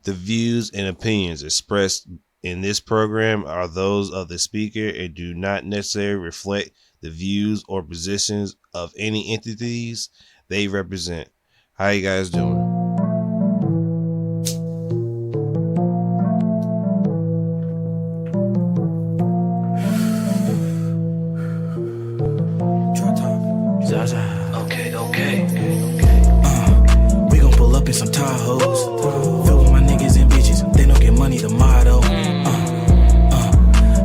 The views and opinions expressed in this program are those of the speaker and do not necessarily reflect the views or positions of any entities they represent. How you guys doing? DropTop. Zaza. Okay. We gon' pull up in some Tahoes. Fill with my niggas and bitches. They don't get money, the motto.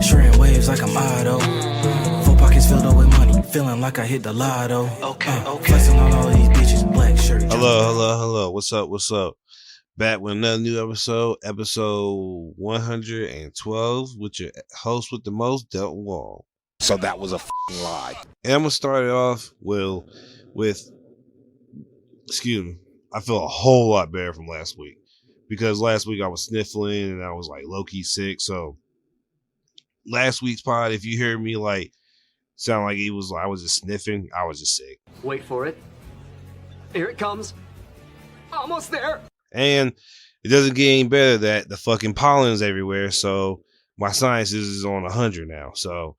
Shredding waves like I'm Otto. Full pockets filled up with money. Feeling like I hit the lotto. Okay. Flexing on all these bitches. Black shirt. Hello. What's up? Back with another new episode 112 with your host with the most, Delton Wall. So that was a lie. And I'm gonna start it off with excuse me. I feel a whole lot better from last week because last week I was sniffling and I was like low-key sick. So last week's pod, if you hear me like sound like I was just sniffing, I was just sick. Wait for it. Here it comes. Almost there. And it doesn't get any better that the fucking pollen's everywhere. So my sciences is on 100 now. So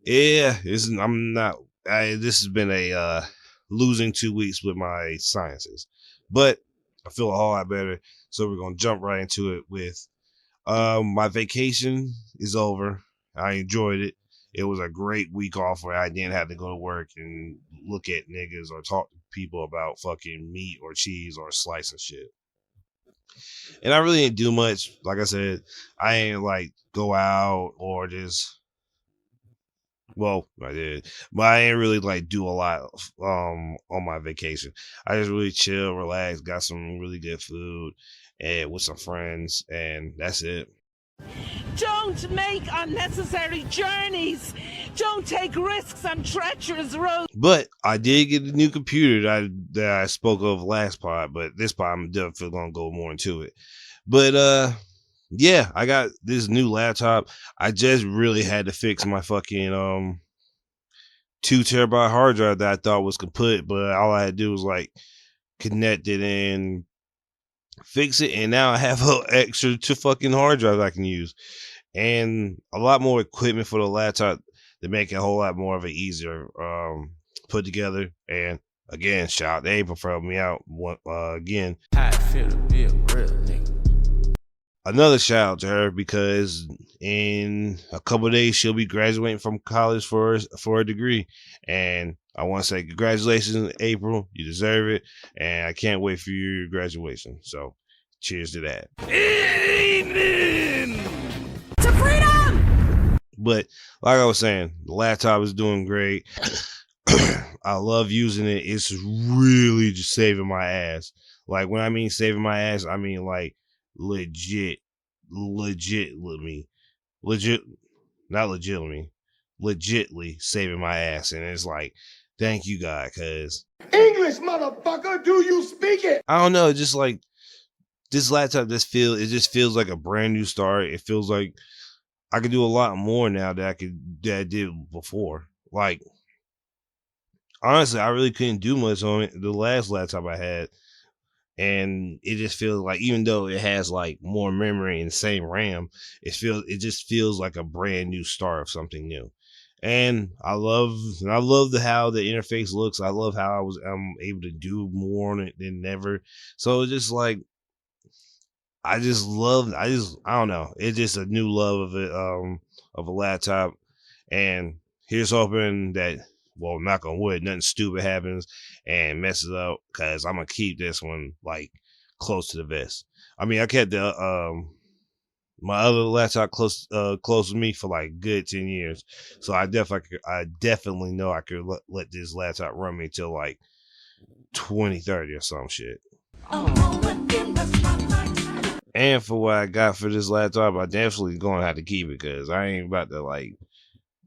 yeah, this has been a losing 2 weeks with my sciences, but I feel a whole lot better. So we're gonna jump right into it with my vacation is over. I enjoyed it. It was a great week off where I didn't have to go to work and look at niggas or talk to people about fucking meat or cheese or slice and shit. And I really didn't do much. Like I said, I ain't like go out or just, well, I did, but I ain't really like do a lot on my vacation. I just really chill, relax, got some really good food and with some friends, and that's it. Don't make unnecessary journeys. Don't take risks on treacherous roads. But I did get a new computer that I spoke of last pod, but this pod I'm definitely gonna go more into it. But yeah, I got this new laptop. I just really had to fix my fucking 2 terabyte hard drive that I thought was kaput, but all I had to do was like connect it and fix it, and now I have an extra 2 fucking hard drives I can use and a lot more equipment for the laptop to make it a whole lot more of it easier put together. And again, shout out to April for helping me out again. I feel to be a real nigga. Another shout out to her because in a couple of days she'll be graduating from college for a degree, and I want to say congratulations, April. You deserve it, and I can't wait for your graduation. So, cheers to that. Amen. To freedom. But like I was saying, the laptop is doing great. I love using it. It's really just saving my ass. Like when I mean saving my ass, I mean like legitly, legitly saving my ass. And it's like, thank you, God, because English, motherfucker, do you speak it? I don't know, just like this laptop it just feels like a brand new start. It feels like I could do a lot more now that I did before. Like honestly, I really couldn't do much on it the last laptop I had. And it just feels like, even though it has like more memory and the same RAM, it just feels like a brand new start of something new. And I love how the interface looks. I love how I'm able to do more on it than ever. So it's just like I don't know. It's just a new love of it, of a laptop. And here's hoping that, well, knock on wood, nothing stupid happens and messes up, because I'm gonna keep this one like close to the vest. I mean, I kept the my other laptop close to me for like good 10 years, so I definitely know I could let this laptop run me till like 2030 or some shit. And for what I got for this laptop, I definitely gonna have to keep it, because I ain't about to like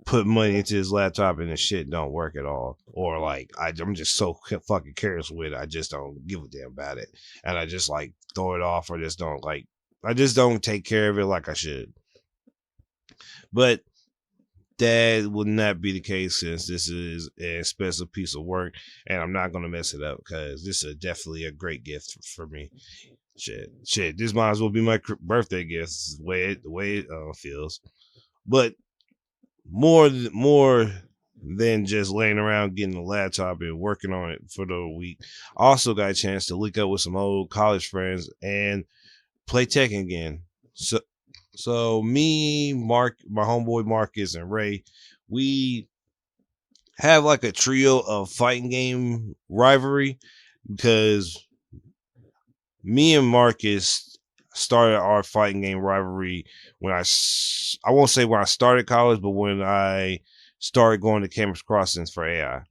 put money into this laptop and the shit don't work at all, or like I'm just so fucking careless with it, I just don't give a damn about it, and I just like throw it off, or I just don't take care of it like I should. But that would not be the case, since this is an expensive piece of work and I'm not going to mess it up, because this is definitely a great gift for me. Shit. This might as well be my birthday gift. This is the way it feels. But more than just laying around getting a laptop and working on it for the week. I also got a chance to link up with some old college friends and play Tekken again. So me, Mark, my homeboy Marcus, and Ray, we have like a trio of fighting game rivalry because me and Marcus started our fighting game rivalry when I won't say when I started college, but when I started going to Campus Crossings for AI.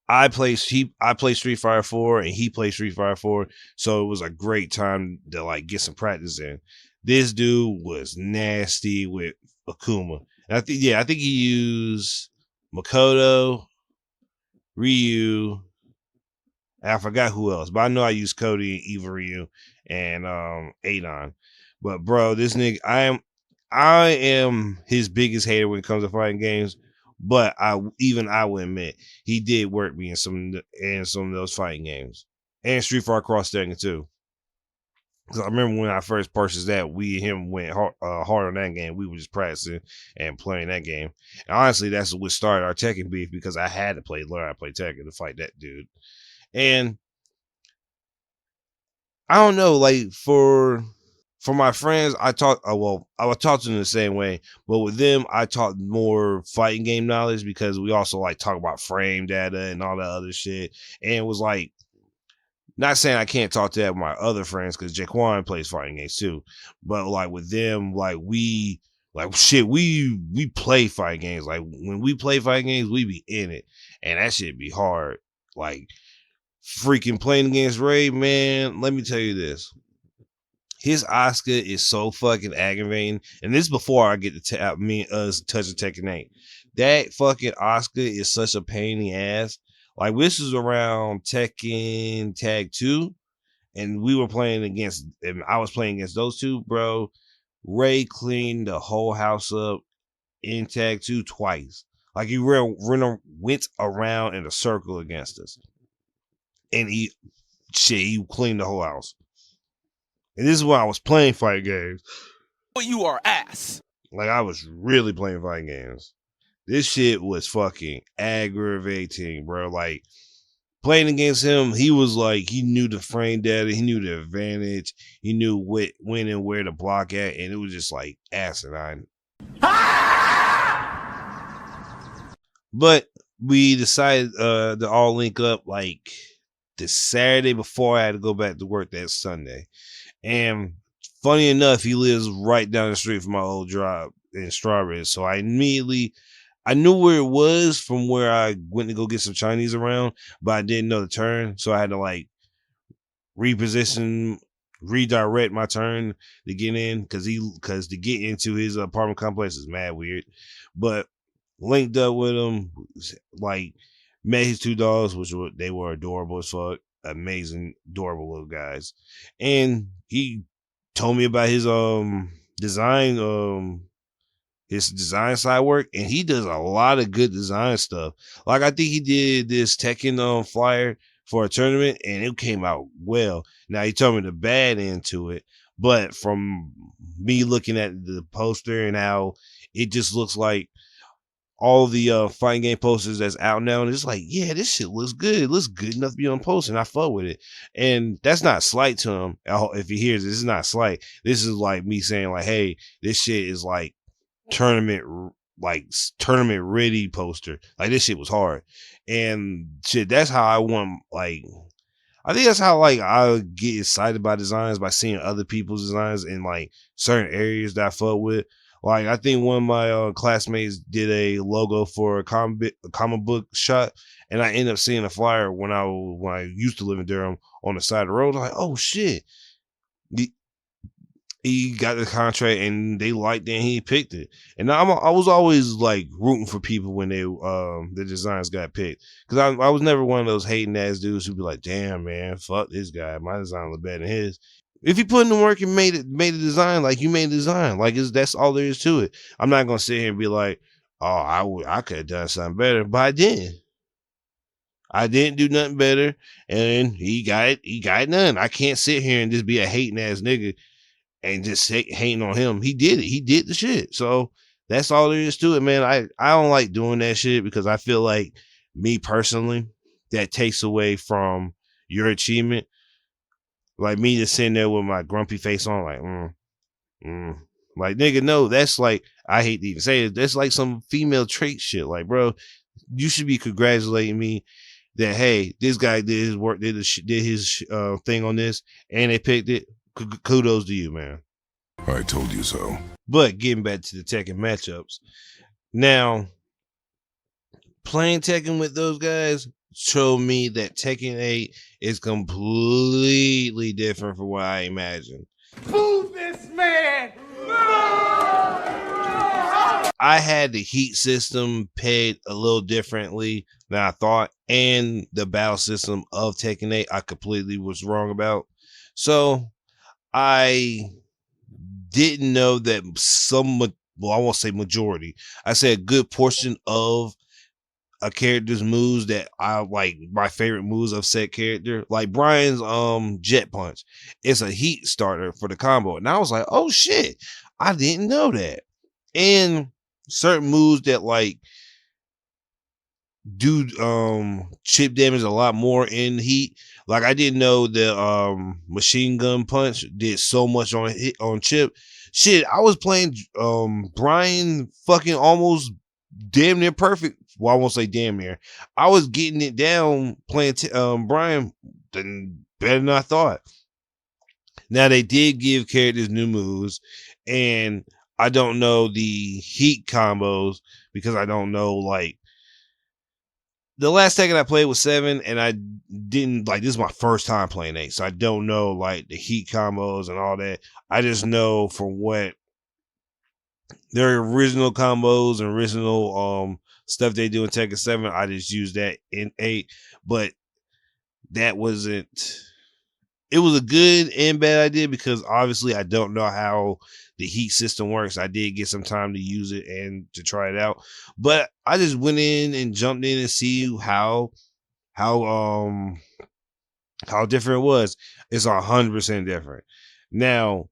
I play Street Fighter 4 and he plays Street Fighter 4, so it was a great time to like get some practice in. This dude was nasty with Akuma. And I think he used Makoto, Ryu, and I forgot who else, but I know I used Cody, Eva Ryu, and Adon. But bro, this nigga, I am his biggest hater when it comes to fighting games. But I will admit he did work me in some of those fighting games and Street Fighter Cross Tekken too. Because I remember when I first purchased that, we and him went hard on that game. We were just practicing and playing that game. And honestly, that's what started our Tekken beef because I had to learn how to play Tekken to fight that dude. And I don't know, like for my friends, I would talk to them the same way, but with them, I taught more fighting game knowledge because we also like talk about frame data and all that other shit. And it was like, not saying I can't talk to that with my other friends because Jaquan plays fighting games too, but like with them, like we play fighting games. Like when we play fighting games, we be in it, and that shit be hard. Like freaking playing against Ray, man. Let me tell you this. His Oscar is so fucking aggravating. And this is before I get to touching Tekken 8. That fucking Oscar is such a pain in the ass. Like, this is around Tekken Tag 2. And we were playing against, and I was playing against those two, bro. Ray cleaned the whole house up in Tag 2 twice. Like, he went around in a circle against us. And he cleaned the whole house. And this is when I was playing fighting games. But you are ass. Like, I was really playing fighting games. This shit was fucking aggravating, bro. Like, playing against him, he was like, he knew the frame data, he knew the advantage, he knew when and where to block at, and it was just like asinine. But we decided to all link up like the Saturday before I had to go back to work that Sunday. And funny enough, he lives right down the street from my old job in Strawberry. So I knew where it was from where I went to go get some Chinese around, but I didn't know the turn. So I had to like redirect my turn to get in because to get into his apartment complex is mad weird. But linked up with him, like met his two dogs, they were adorable as fuck. Amazing, adorable little guys. And he told me about his design side work, and he does a lot of good design stuff. Like I think he did this Tekken flyer for a tournament, and it came out well. Now he told me the bad end to it, but from me looking at the poster and how it just looks like all the fighting game posters that's out now, and it's like, yeah, this shit looks good. It looks good enough to be on poster, and I fuck with it. And that's not slight to him. If he hears this is not slight. This is like me saying like, hey, this shit is like tournament ready poster. Like this shit was hard. And shit, that's how I want, like, I think that's how like I get excited by designs, by seeing other people's designs in like certain areas that I fuck with. Like, I think one of my classmates did a logo for a comic book shop, and I ended up seeing a flyer when I used to live in Durham on the side of the road. I was like, oh shit, he got the contract and they liked it and he picked it. And I was always like rooting for people when the designs got picked, because I was never one of those hating ass dudes who'd be like, damn man, fuck this guy, my design look better than his. If you put in the work and made a design, like you made a design, like that's all there is to it. I'm not gonna sit here and be like, oh, I could have done something better, but I didn't. I didn't do nothing better, and he got none. I can't sit here and just be a hating ass nigga and just hating on him. He did it. He did the shit. So that's all there is to it, man. I don't like doing that shit because I feel like me personally, that takes away from your achievement. Like me just sitting there with my grumpy face on, like, like nigga, no, that's like, I hate to even say it, that's like some female trait shit. Like, bro, you should be congratulating me that, hey, this guy did his work, did his thing on this, and they picked it. Kudos to you, man. I told you so. But getting back to the Tekken matchups, now playing Tekken with those guys showed me that Tekken 8 is completely different from what I imagined. Move this man! I had the heat system pegged a little differently than I thought, and the battle system of Tekken 8 I completely was wrong about. So I didn't know that I won't say majority, I said a good portion of a character's moves that I like, my favorite moves of said character, like Brian's jet punch, it's a heat starter for the combo. And I was like, oh shit, I didn't know that. And certain moves that like do chip damage a lot more in heat. Like I didn't know the machine gun punch did so much on chip. Shit, I was playing Brian fucking almost damn near perfect. Well, I won't say damn near. I was getting it down playing Brian better than I thought. Now they did give characters new moves, and I don't know the heat combos because I don't know, like, the last Tekken I played was 7, and I didn't, like, this is my first time playing 8, so I don't know, like, the heat combos and all that. I just know from what their original combos and original stuff they do in Tekken 7, I just used that in 8, but that wasn't, it was a good and bad idea because obviously I don't know how the heat system works. I did get some time to use it and to try it out, but I just went in and jumped in and see how different it was. It's 100% different. Now,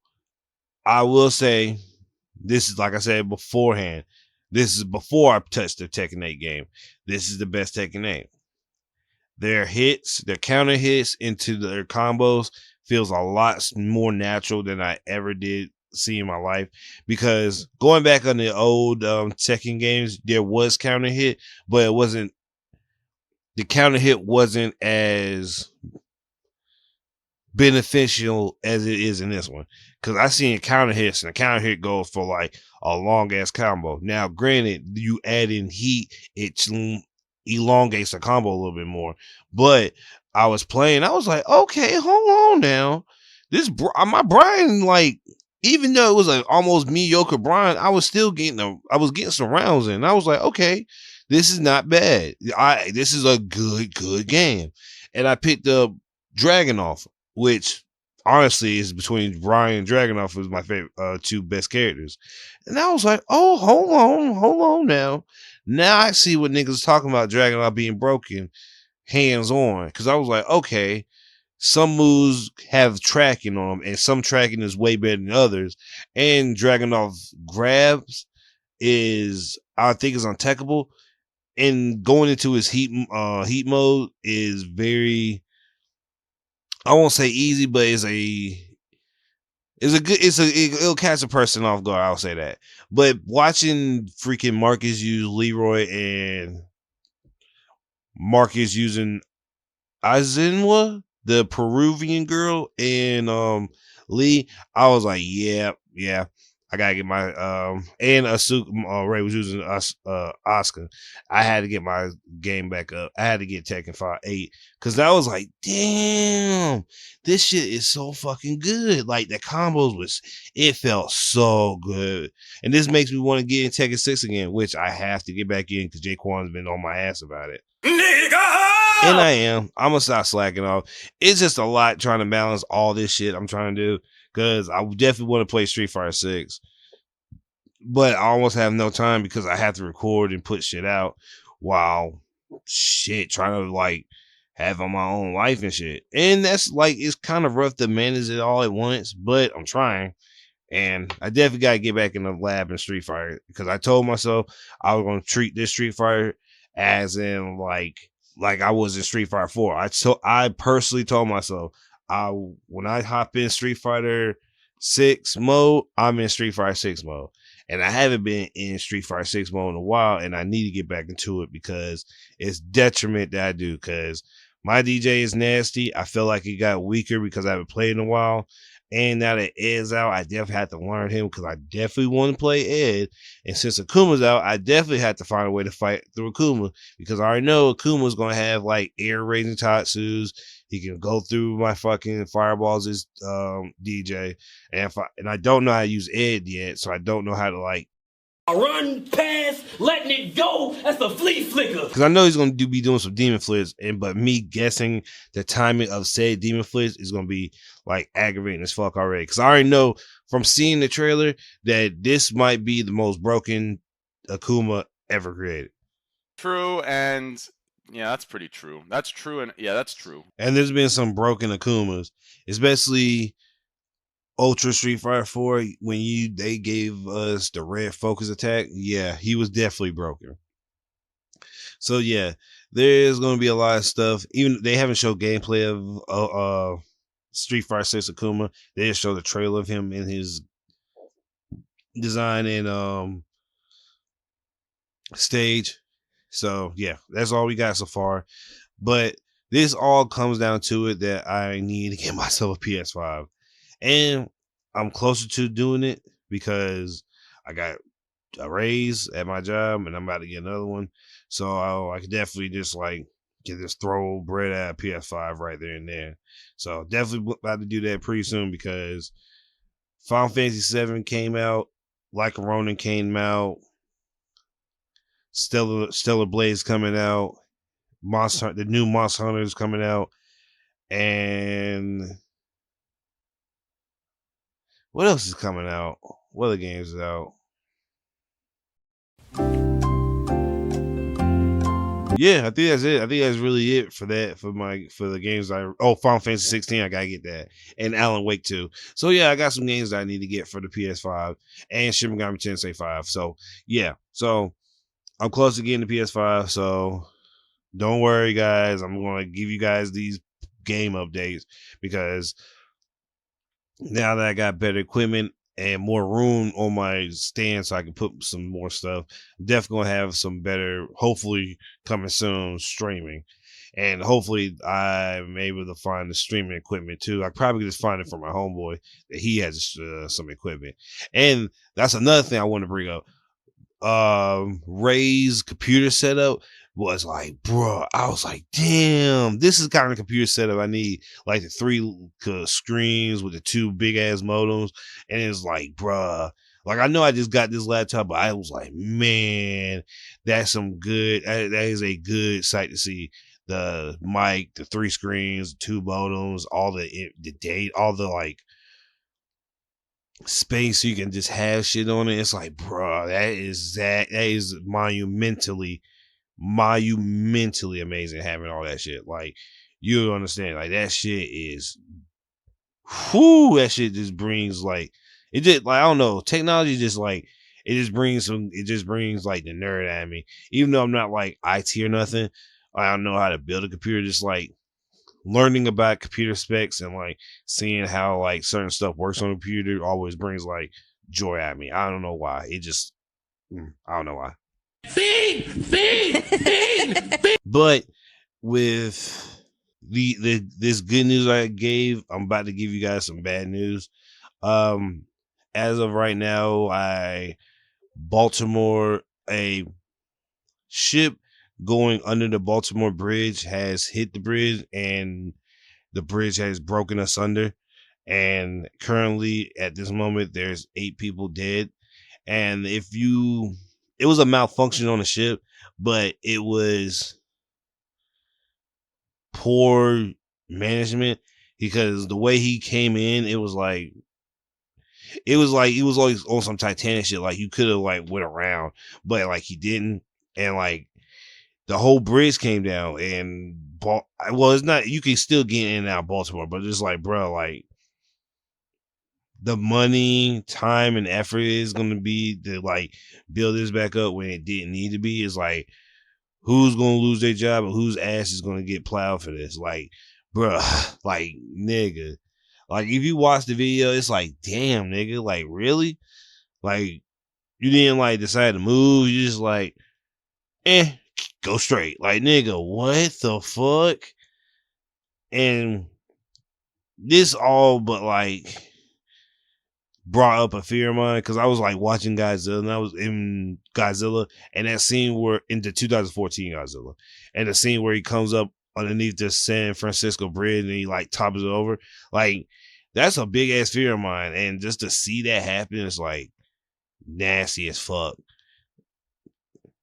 I will say, this is, like I said beforehand, this is before I touched the Tekken 8 game. This is the best Tekken 8. Their hits, their counter hits into their combos feels a lot more natural than I ever did see in my life. Because going back on the old Tekken games, there was counter hit, but it wasn't, the counter hit wasn't as beneficial as it is in this one. Because I seen counter hits, and the counter hit goes for like a long ass combo. Now, granted, you add in heat, it elongates the combo a little bit more. But I was playing, I was like, okay, hold on now. This my Brian, like, even though it was an almost mediocre Brian, I was still getting some rounds in. I was like, okay, this is not bad. This is a good game. And I picked up Dragunov, which honestly is between Brian and Dragunov is my favorite two best characters. And I was like, oh, hold on now. Now I see what niggas talking about Dragunov being broken hands on. Cause I was like, okay, some moves have tracking on them, and some tracking is way better than others. And Dragunov's grabs is, I think, is untechable. And going into his heat mode is very, I won't say easy, but it'll catch a person off guard. I'll say that. But watching freaking Marcus use Leroy and Marcus using Azinwa, the Peruvian girl, and Lee, I was like, yeah, I gotta get my and Ray was using Oscar. I had to get my game back up. I had to get Tekken 5 8 because I was like, damn, this shit is so fucking good. Like the combos it felt so good, and this makes me want to get in Tekken 6 again, which I have to get back in because Jaquan's been on my ass about it. And I am. I'm gonna stop slacking off. It's just a lot trying to balance all this shit I'm trying to do. Because I definitely want to play Street Fighter 6. But I almost have no time because I have to record and put shit out while shit, trying to like have on my own life and shit. And that's like, it's kind of rough to manage it all at once, but I'm trying. And I definitely got to get back in the lab in Street Fighter, because I told myself I was going to treat this Street Fighter as in like I was in Street Fighter 4. I personally told myself, when I hop in Street Fighter 6 mode, I'm in Street Fighter 6 mode. And I haven't been in Street Fighter 6 mode in a while, and I need to get back into it because it's detriment that I do, because my DJ is nasty. I feel like it got weaker because I haven't played in a while. And now that Ed's out, I definitely have to learn him, because I definitely want to play Ed. And since Akuma's out, I definitely have to find a way to fight through Akuma, because I already know Akuma's going to have like air raising tatsus. He can go through my fucking fireballs as DJ. And I don't know how to use Ed yet, so I don't know how to like run past, letting it go. That's a flea flicker. Because I know he's going to be doing some demon flips, but me guessing the timing of said demon flips is going to be like aggravating as fuck already. Because I already know from seeing the trailer that this might be the most broken Akuma ever created. True, and yeah, that's pretty true. That's true, and yeah, that's true. And there's been some broken Akumas, especially Ultra Street Fighter 4, when they gave us the red focus attack. Yeah, he was definitely broken. So yeah, there's going to be a lot of stuff. Even they haven't showed gameplay of Street Fighter 6 Akuma. They just showed the trailer of him in his design and stage. So yeah, that's all we got so far. But this all comes down to it that I need to get myself a PS5. And I'm closer to doing it because I got a raise at my job and I'm about to get another one. So I could definitely just like get this throw bread at PS5 right there and there. So definitely about to do that pretty soon, because Final Fantasy VII came out, Like a Ronin came out, Stellar Blaze coming out, the new Monster Hunter is coming out, and what else is coming out? What other games is out? Yeah, I think that's it. I think that's really it for that, for the games Final Fantasy 16, I gotta get that. And Alan Wake 2. So yeah, I got some games that I need to get for the PS5 and Shin Megami Tensei 5. So yeah. So I'm close to getting the PS5. So don't worry, guys. I'm gonna give you guys these game updates, because now that I got better equipment and more room on my stand so I can put some more stuff, I'm definitely gonna have some better, hopefully coming soon, streaming. And hopefully I'm able to find the streaming equipment too. I probably just find it from my homeboy that he has some equipment. And that's another thing I want to bring up. Ray's computer setup was like, bro, I was like, damn, this is the kind of computer setup I need. Like the 3 screens with the 2 big ass modems. And it's like, bro, like I know I just got this laptop, but I was like, man, that's some good, that is a good sight to see. The mic, the 3 screens, 2 modems, all the date, all the like space so you can just have shit on it. It's like, bro, that is monumentally amazing having all that shit. Like, you understand, like that shit is that shit just brings like, it just like, I don't know, technology just like, it just brings like the nerd at me. Even though I'm not like IT or nothing, I don't know how to build a computer. Just like learning about computer specs and like seeing how like certain stuff works on a computer always brings like joy at me. I don't know why. It just, I don't know why. Feed. But with this good news I gave, I'm about to give you guys some bad news. As of right now, Baltimore, a ship going under the Baltimore bridge has hit the bridge, and the bridge has broken asunder. And currently, at this moment, there's 8 people dead. And it was a malfunction on the ship, but it was poor management, because the way he came in, it was like he was always on some Titanic shit. Like, you could have like went around, but like he didn't. And like, the whole bridge came down, and well, it's not. You can still get in and out of Baltimore, but it's like, bro, like the money, time, and effort is going to be to like build this back up when it didn't need to be. Is like, who's going to lose their job and whose ass is going to get plowed for this? Like, bro, like nigga, like if you watch the video, it's like, damn, nigga, like really, like you didn't like decide to move. You just like, go straight. Like, nigga, what the fuck? And this all but like brought up a fear of mine because I was like watching Godzilla, and I was in Godzilla, and that scene where in the 2014 Godzilla, and the scene where he comes up underneath the San Francisco bridge and he like topples it over, like that's a big ass fear of mine, and just to see that happen is like nasty as fuck.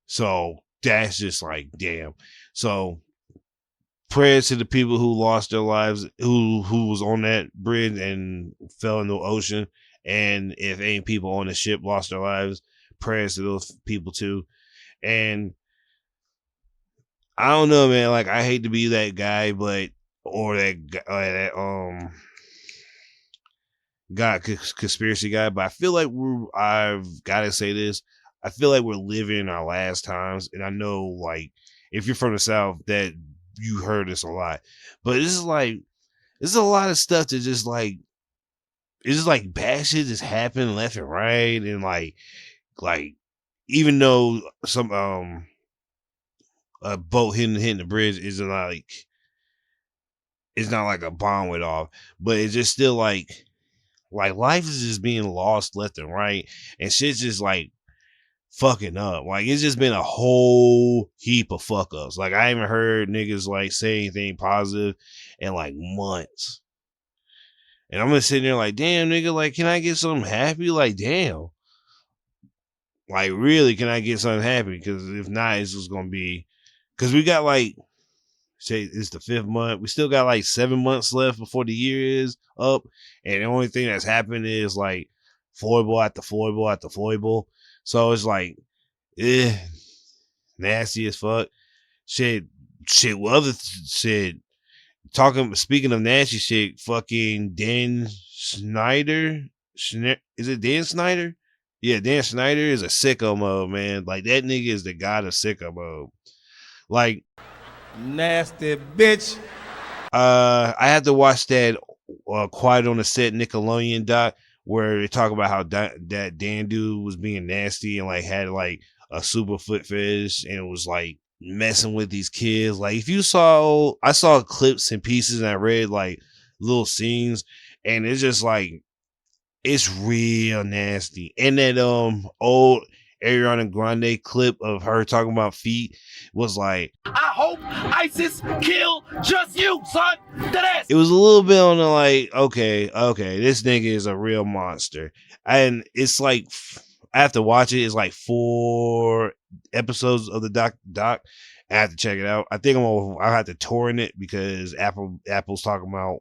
So that's just like damn. So prayers to the people who lost their lives, who was on that bridge and fell in the ocean. And if any people on the ship lost their lives, prayers to those people too. And I don't know, man. Like, I hate to be that guy, but or that conspiracy guy, but I feel like I've got to say this. I feel like we're living in our last times, and I know, like, if you're from the South, that you heard this a lot, but this is a lot of stuff that just like. It's just like bad shit just happening left and right, and like even though some a boat hitting the bridge isn't like, it's not like a bomb went off, but it's just still like life is just being lost left and right, and shit's just like fucking up. Like, it's just been a whole heap of fuck ups. Like, I haven't heard niggas like say anything positive in like months. And I'm gonna sit there like, damn, nigga, like, can I get something happy? Like, damn. Like, really, can I get something happy? Because if not, it's just gonna be, because we got like, say it's the 5th month. We still got like 7 months left before the year is up. And the only thing that's happened is like foible after foible after foible. So it's like, nasty as fuck. Shit, what other shit? Speaking of nasty shit, fucking Dan Snyder. Is it Dan Snyder? Yeah, Dan Snyder is a sicko mode, man. Like, that nigga is the god of sicko mode. Like, Nasty bitch. I had to watch that Quiet on the Set Nickelodeon doc where they talk about how that Dan dude was being nasty and like had like a super foot fetish and it was like messing with these kids. Like, if you I saw clips and pieces and I read like little scenes, and it's just like, it's real nasty. And that old Ariana Grande clip of her talking about feet was like, I hope ISIS kill just you, son. That ass. it was a little bit on the like, okay, this nigga is a real monster. And it's like, I have to watch it. It's like 4 episodes of the doc. I have to check it out. I think I'll have to torrent it because Apple's talking about,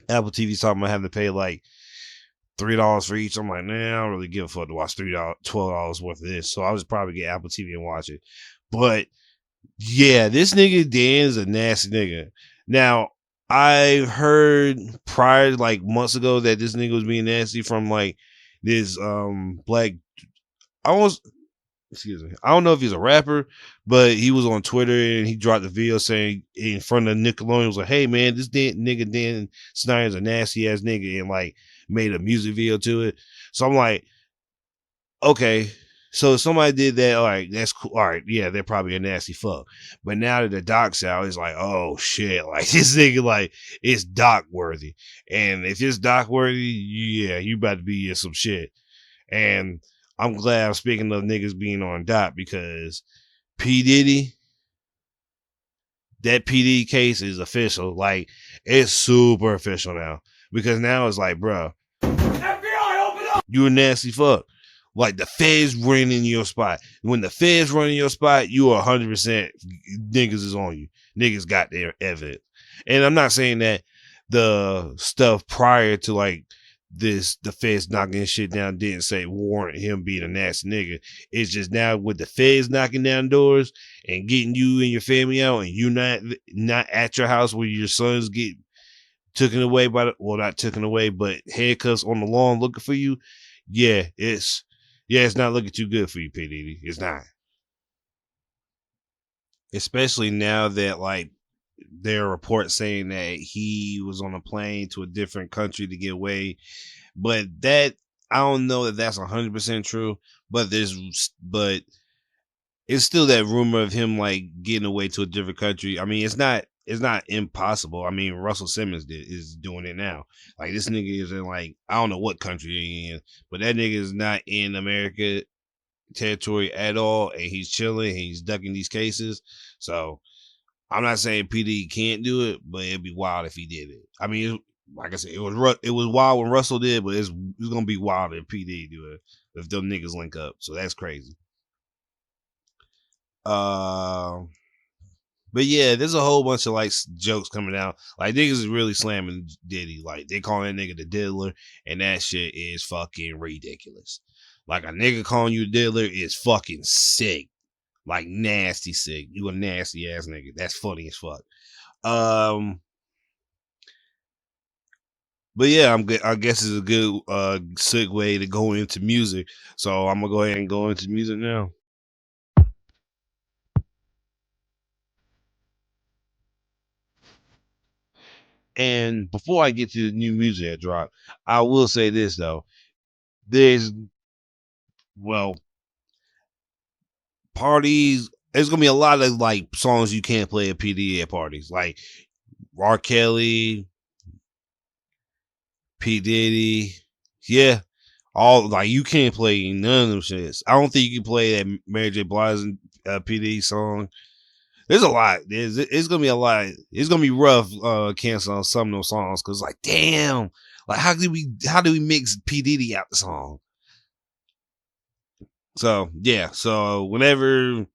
Apple TV's talking about having to pay like $3 for each. I'm like, nah, I don't really give a fuck to watch $12 worth of this. So I'll just probably get Apple TV and watch it. But yeah, this nigga Dan's a nasty nigga. Now, I heard prior, like months ago, that this nigga was being nasty from like this black, excuse me, I don't know if he's a rapper, but he was on Twitter and he dropped a video saying in front of Nickelodeon, was like, hey man, this nigga Dan Snyder's a nasty ass nigga, and like made a music video to it. So I'm like, okay, so if somebody did that, all right, that's cool. All right, yeah, they're probably a nasty fuck. But now that the doc's out, it's like, oh shit, like this nigga, like, it's doc worthy. And if it's doc worthy, yeah, you about to be in some shit. And I'm glad I'm speaking of niggas being on doc, because Pdiddy, that Pdiddy case is official. Like, it's super official now. Because now it's like, bro, FBI, open up. you a nasty fuck. Like, the feds running your spot. When the feds running your spot, you are 100% niggas is on you. Niggas got their evidence. And I'm not saying that the stuff prior to like the feds knocking shit down didn't say warrant him being a nasty nigga. It's just now with the feds knocking down doors and getting you and your family out, and you not at your house where your sons get taken away not taken away, but handcuffs on the lawn looking for you. Yeah, it's not looking too good for you, Pdiddy. It's not. Especially now that like there are reports saying that he was on a plane to a different country to get away, but that I don't know that that's 100% true. But it's still that rumor of him like getting away to a different country. I mean, it's not impossible. I mean, Russell Simmons is doing it now. Like this nigga is in like I don't know what country he in, but that nigga is not in America territory at all, and he's chilling. He's ducking these cases. So I'm not saying PD can't do it, but it'd be wild if he did it. I mean, like I said, it was wild when Russell did, but it's gonna be wild if PD do it if them niggas link up. So that's crazy. But yeah, there's a whole bunch of like jokes coming out. Like niggas is really slamming Diddy. Like they calling that nigga the diddler, and that shit is fucking ridiculous. Like a nigga calling you a diddler is fucking sick. Like nasty sick. You a nasty ass nigga. That's funny as fuck. But yeah, I guess it's a good segue to go into music. So I'm gonna go ahead and go into music now. And before I get to the new music that dropped, I will say this though. Parties, there's gonna be a lot of like songs you can't play at PD at parties. Like R. Kelly, Pdiddy, yeah. All like you can't play none of them shits. I don't think you can play that Mary J. Blige and PD song. There's a lot. It's gonna be a lot. It's gonna be rough canceling some of those songs because like damn, like how do we mix P Diddy out the song? So yeah, so whenever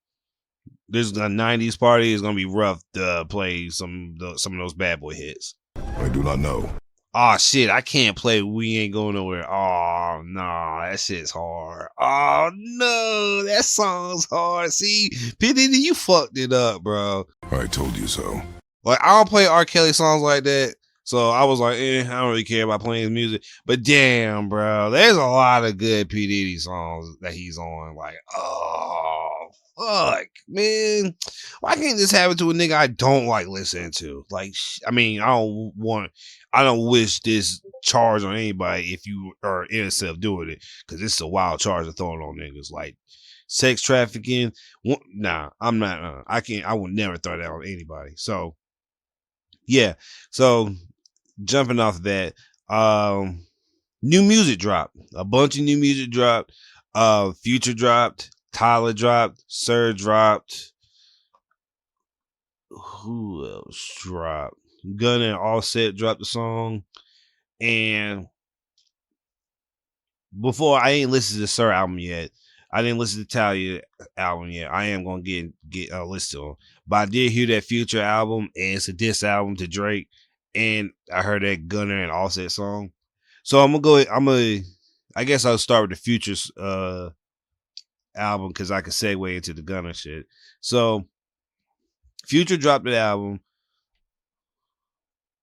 there's a '90s party, it's gonna be rough to play some of those bad boy hits. I do not know. Oh shit, I can't play We Ain't Going Nowhere. Oh no, that shit's hard. Oh no, that song's hard. See, P Diddy, you fucked it up, bro. I told you so. Like I don't play R. Kelly songs like that. So I was like, I don't really care about playing his music. But damn, bro, there's a lot of good P. Diddy songs that he's on. Like, oh, fuck, man. Why can't this happen to a nigga I don't like listening to? Like, I mean, I don't wish this charge on anybody if you are innocent of doing it. Because it's a wild charge to throw it on niggas. Like, sex trafficking. Nah, I'm not. I would never throw that on anybody. So, yeah. So, jumping off that, new music dropped. A bunch of new music dropped. Future dropped. Tyler dropped. Sir dropped. Who else dropped? Gunna and Offset dropped the song. And before, I ain't listened to the Sir album yet. I didn't listen to Talia album yet. I am gonna get a listen to them. But I did hear that Future album, and it's a diss album to Drake. And I heard that Gunna and Offset song. So I guess I'll start with the Future's album because I can segue into the Gunna shit. So Future dropped an album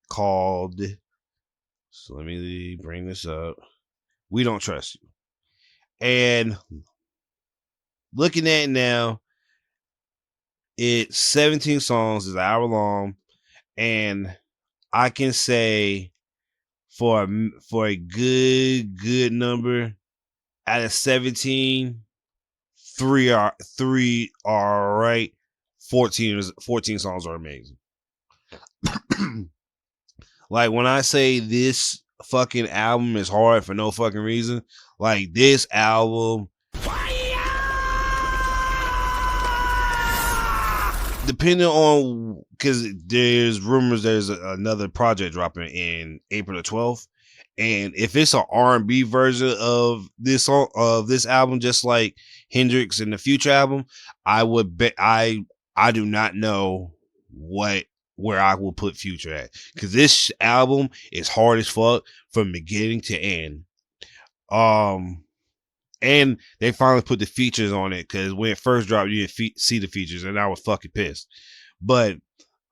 called, so let me bring this up, We Don't Trust You. And looking at it now, it's 17 songs, it's an hour long, and I can say for a good number out of 17, 3 are all right. 14 songs are amazing. Like when I say this fucking album is hard for no fucking reason, like this album, depending on, because there's rumors there's another project dropping in April the 12th, and if it's an R&B version of this song, of this album, just like Hendrix and the Future album, I would bet I do not know what where I will put Future at, because this album is hard as fuck from beginning to end. And they finally put the features on it, because when it first dropped, you didn't see the features, and I was fucking pissed. But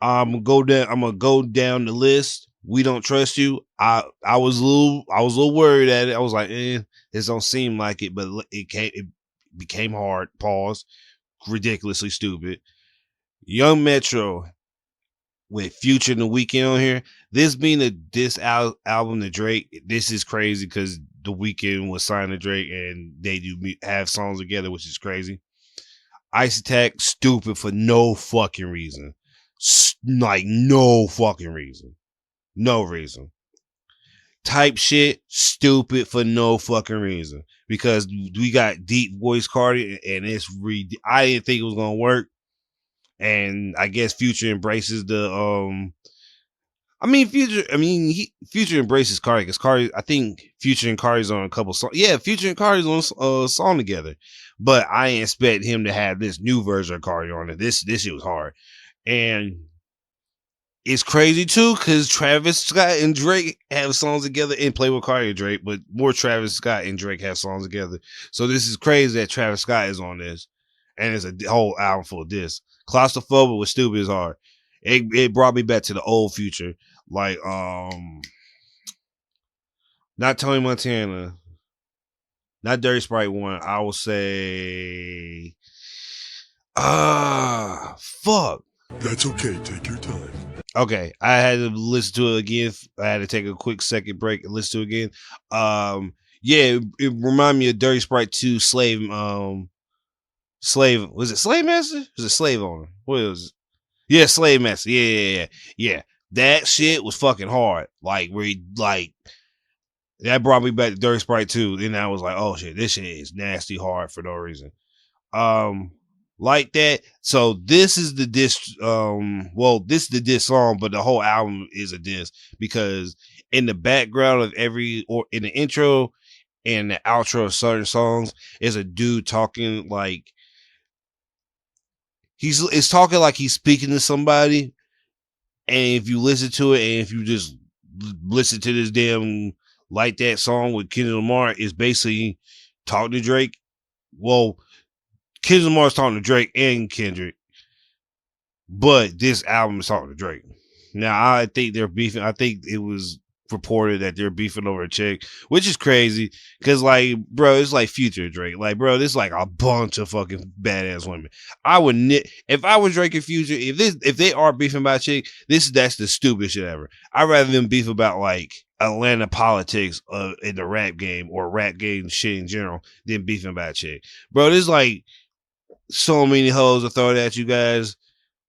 I'm gonna go down the list. We Don't Trust You. I was a little worried at it. I was like, this don't seem like it, but it became hard. Pause. Ridiculously stupid. Young Metro with Future and The Weeknd on here. This being a diss album to Drake, this is crazy because The Weeknd was signed to Drake and they do have songs together, which is crazy. Ice Attack, stupid for no fucking reason. Like, no fucking reason. No reason. Type Shit, stupid for no fucking reason. Because we got deep voice Cardi, and it's I didn't think it was gonna work. And I guess Future embraces the Future embraces Cardi, because Cardi, I think Future and Cardi's on a couple songs. Yeah, Future and Cardi's on a song together. But I didn't expect him to have this new version of Cardi on it. This shit was hard. And it's crazy too, because Travis Scott and Drake have songs together, and Play with Cardi and Drake, but more Travis Scott and Drake have songs together. So this is crazy that Travis Scott is on this, and it's a whole album full of this. Claustrophobic was stupid as hard. It brought me back to the old Future, like not Tony Montana, not Dirty Sprite 1. I will say, fuck. That's okay. Take your time. Okay, I had to listen to it again. I had to take a quick second break and listen to it again. Yeah, it reminded me of Dirty Sprite 2 Slave. Was it Slave Master? Was it Slave Owner? What was it? Yeah, Slave Master. Yeah. That shit was fucking hard. Like, that brought me back to Dirty Sprite 2. Then I was like, oh shit, this shit is nasty hard for no reason. Like that. So this is the diss. This is the diss song, but the whole album is a diss, because in the background of in the intro and the outro of certain songs is a dude talking like it's talking like he's speaking to somebody. And if you listen to it, and if you just listen to this damn Like That song with Kendrick Lamar, is basically talking to Drake. Well, Kendrick Lamar's talking to Drake and Kendrick, but this album is talking to Drake. Now, I think they're beefing. I think it was reported that they're beefing over a chick, which is crazy, because, like, bro, it's like Future Drake. Like, bro, this is like a bunch of fucking badass women. I would if I was Drake and Future, if they are beefing about a chick, that's the stupidest shit ever. I'd rather them beef about like Atlanta politics in the rap game, or rap game shit in general, than beefing about a chick. Bro, there's like so many hoes to throw at you guys.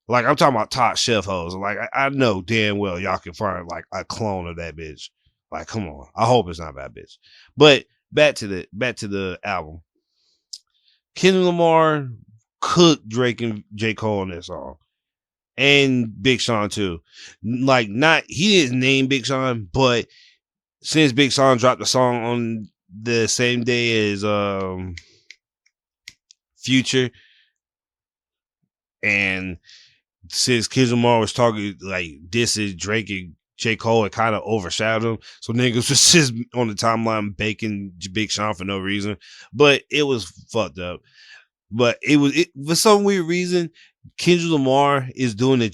Like, I'm talking about top shelf hoes. Like, I know damn well y'all can find like a clone of that bitch. Like, come on. I hope it's not that bitch. But back to the album. Kendrick Lamar cooked Drake and J. Cole on this song. And Big Sean too. Like, he didn't name Big Sean, but since Big Sean dropped the song on the same day as Future, and since Kendrick Lamar was talking like this is Drake and J. Cole, it kind of overshadowed him. So niggas was just on the timeline baking Big Sean for no reason. But it was fucked up. But for some weird reason, Kendrick Lamar is doing the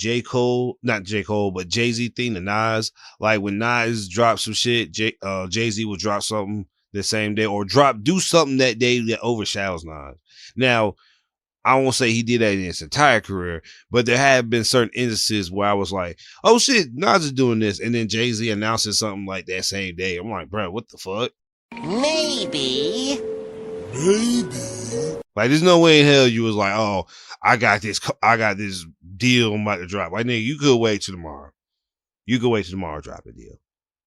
not J. Cole, but Jay-Z thing to Nas. Like, when Nas dropped some shit, Jay-Z will drop something the same day, or do something that day that overshadows Nas. Now, I won't say he did that in his entire career, but there have been certain instances where I was like, oh shit, Nas is doing this. And then Jay-Z announces something like that same day. I'm like, bro, what the fuck? Maybe. Like, there's no way in hell you was like, oh, I got this deal I'm about to drop. Like, nigga, you could wait till tomorrow. To drop a deal.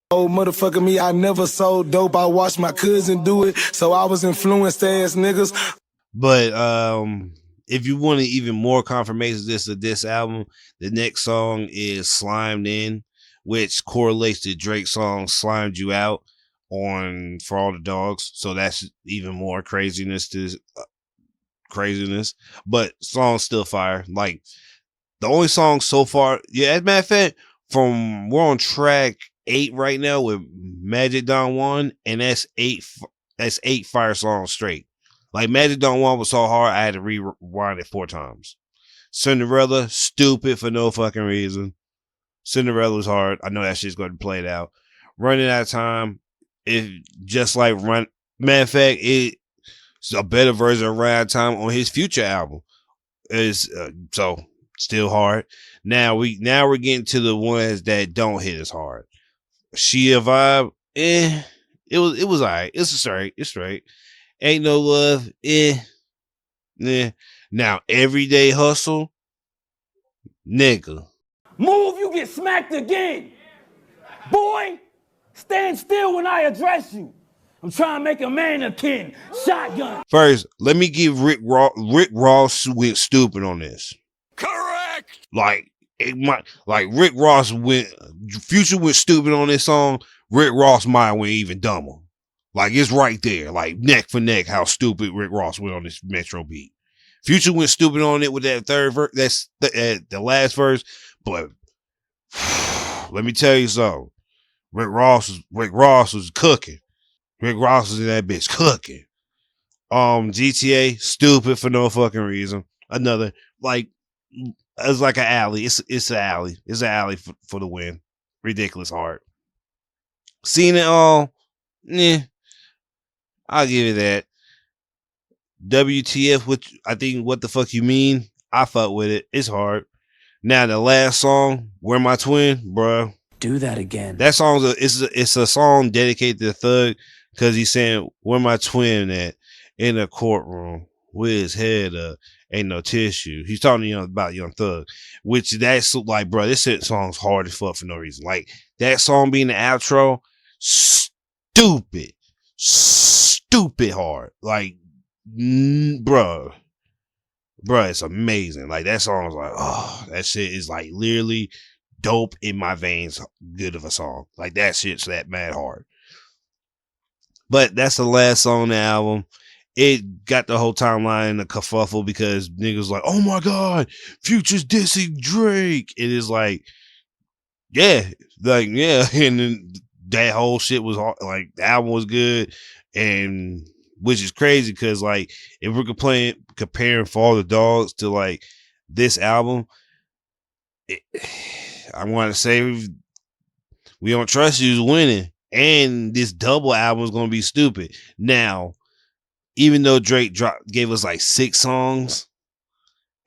Oh, motherfucker me, I never sold dope. I watched my cousin do it, so I was influenced ass niggas. But if you want even more confirmation of this album, the next song is Slimed In, which correlates to Drake's song Slimed You Out on For All the Dogs. So that's even more craziness. But song's still fire. Like, The only song so far, yeah, as a matter of fact, we're on track 8 right now with Magic Don Juan, and that's 8 fire songs straight. Like Magic Don Juan was so hard, I had to rewind it 4 times. Cinderella, stupid for no fucking reason. Cinderella was hard. I know that shit's going to play it out. Running Out of Time, it just like matter of fact, it's a better version of Run Out of Time on his future album. Is so still hard. Now we're getting to the ones that don't hit as hard. She a Vibe, it was alright. It's straight. It's straight. Ain't No Love, Now Everyday Hustle, nigga. Move, you get smacked again. Boy, stand still when I address you. I'm trying to make a man akin. Shotgun. First, let me give Rick Ross went stupid on this. Correct. Like Rick Ross Future went stupid on this song. Rick Ross might went even dumber. Like it's right there, like neck for neck, how stupid Rick Ross went on this Metro beat. Future went stupid on it with that third verse. That's the last verse. But let me tell you something. Rick Ross was cooking. Rick Ross was in that bitch cooking. GTA, stupid for no fucking reason. Another, like, it's like an alley. It's an alley. It's an alley for the win. Ridiculous hard. Seen it all, I'll give it that. WTF, which I think What the Fuck You Mean? I fuck with it. It's hard. Now the last song, Where My Twin, bruh. Do that again. That song's it's a song dedicated to Thug because he's saying, where my twin at in the courtroom with his head up, ain't no tissue. He's talking about Young Thug, which that's like, bro, this song's hard as fuck for no reason. Like that song being the outro, stupid hard. Like, bro, it's amazing. Like that song is like, oh, that shit is like literally dope in my veins, good of a song. Like that shit's that mad hard. But that's the last song on the album. It got the whole timeline in a kerfuffle because niggas like, oh my god, Future's dissing Drake. It is like, yeah, and then that whole shit was like, the album was good, and which is crazy because like if we're comparing For All the Dogs to like this album, I want to say We Don't Trust You is winning, and this double album is going to be stupid. Now, even though Drake gave us like 6 songs,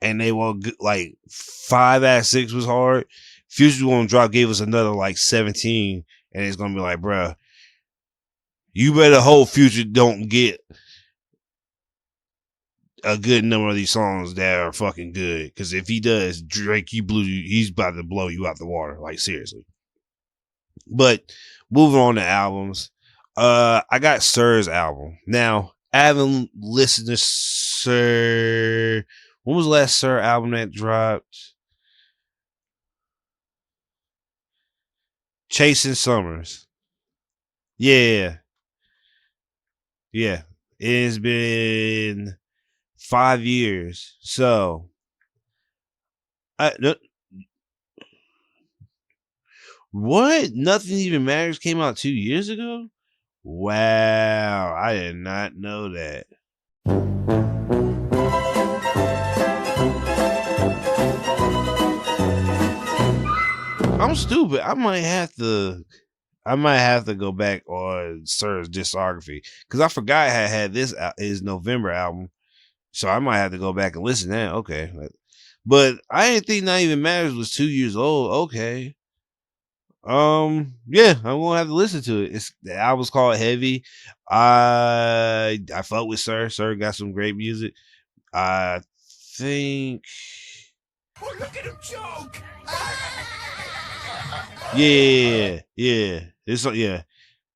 and they were like 5 out of 6 was hard, Future's Gonna Drop gave us another like 17, and it's going to be like, bruh, you better hope Future don't get a good number of these songs that are fucking good. Because if he does, Drake, he's about to blow you out the water. Like, seriously. But moving on to albums, I got Sir's album. Now, I haven't listened to Sir. When was the last Sir album that dropped? Chasing Summers. Yeah. It's been 5 years. So, what? Nothing Even Matters came out 2 years ago? Wow, I did not know that. I'm stupid. I might have to go back on Sir's discography because I forgot I had his November album. So I might have to go back and listen to that. Okay. But I didn't think Not Even Matters was 2 years old. Okay. Yeah, I'm gonna have to listen to it. The album's called Heavy. I fuck with Sir. Sir got some great music. I think. Oh, look at him joke! Yeah. Yeah.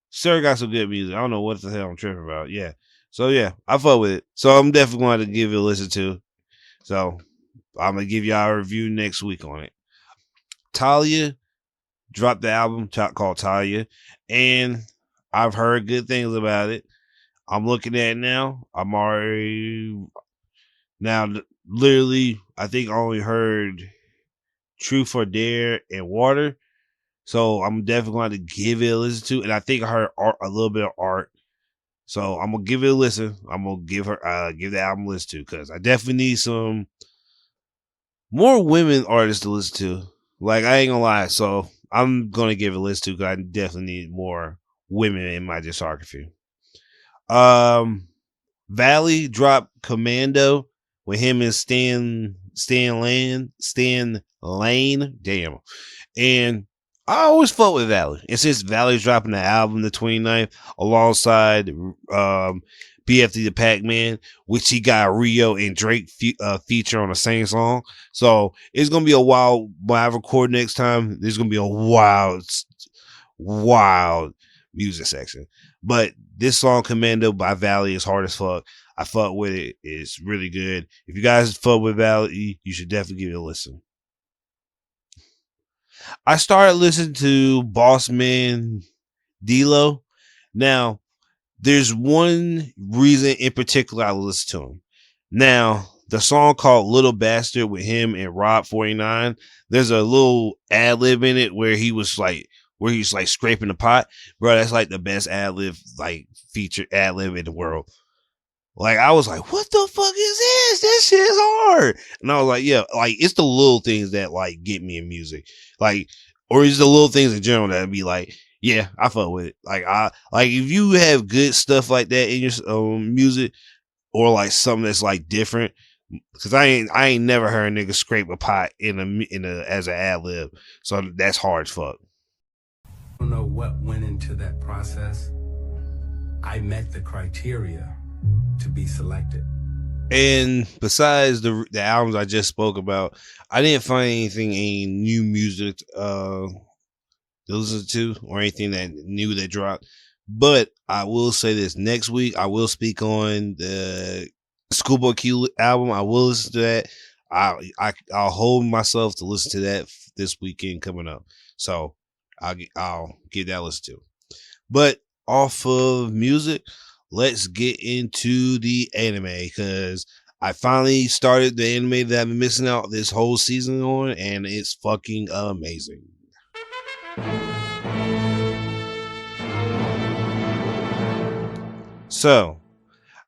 Sir got some good music. I don't know what the hell I'm tripping about. Yeah. So yeah, I fuck with it. So I'm definitely going to give it a listen to. So I'm gonna give y'all a review next week on it. Talia dropped the album called Talia, and I've heard good things about it. I'm looking at it now. I'm already now literally. I think I only heard Truth or Dare and Water. So I'm definitely going to give it a listen to. And I think I heard a little bit of Art. So I'm gonna give it a listen. I'm gonna give the album a listen to, because I definitely need some more women artists to listen to. Like, I ain't gonna lie. So I'm gonna give it a listen to, because I definitely need more women in my discography. Valley dropped Commando with him and Stan Lane. Damn. And I always fought with Valley. And since Valley's dropping the album the 29th alongside BFD the Pac-Man, which he got Rio and Drake feature on the same song. So it's going to be a wild, when I record next time, there's going to be a wild music section. But this song, Commando by Valley, is hard as fuck. I fuck with it. It's really good. If you guys fuck with Valley, you should definitely give it a listen. I started listening to Bossman D-Lo. Now, there's one reason in particular I listen to him. Now, the song called Little Bastard with him and Rob 49, there's a little ad-lib in it where he's scraping the pot. Bro, that's like the best ad-lib, like, featured ad-lib in the world. Like, I was like, what the fuck is this? This shit is hard. And I was like, yeah, like, it's the little things that, like, get me in music. Like, or it's the little things in general that be like, yeah, I fuck with it. Like, if you have good stuff like that in your music, or like something that's like different, because I ain't never heard a nigga scrape a pot in a as an ad lib. So that's hard as fuck. I don't know what went into that process. I met the criteria to be selected. And besides the albums I just spoke about, I didn't find any new music to listen to, or anything that new that dropped. But I will say this: next week I will speak on the Schoolboy Q album. I will listen to that. I'll hold myself to listen to that this weekend coming up. So I'll give that a listen to. But off of music, let's get into the anime, because I finally started the anime that I've been missing out this whole season on, and it's fucking amazing. So,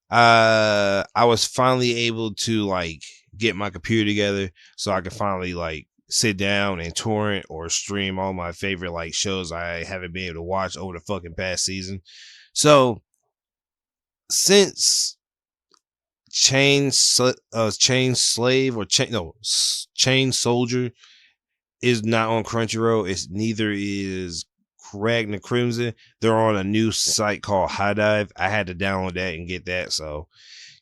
I was finally able to like get my computer together so I could finally like sit down and torrent or stream all my favorite like shows I haven't been able to watch over the fucking past season. So, since Chain Soldier is not on Crunchyroll, it's neither is Ragnar Crimson. They're on a new site called High Dive. I had to download that and get that, so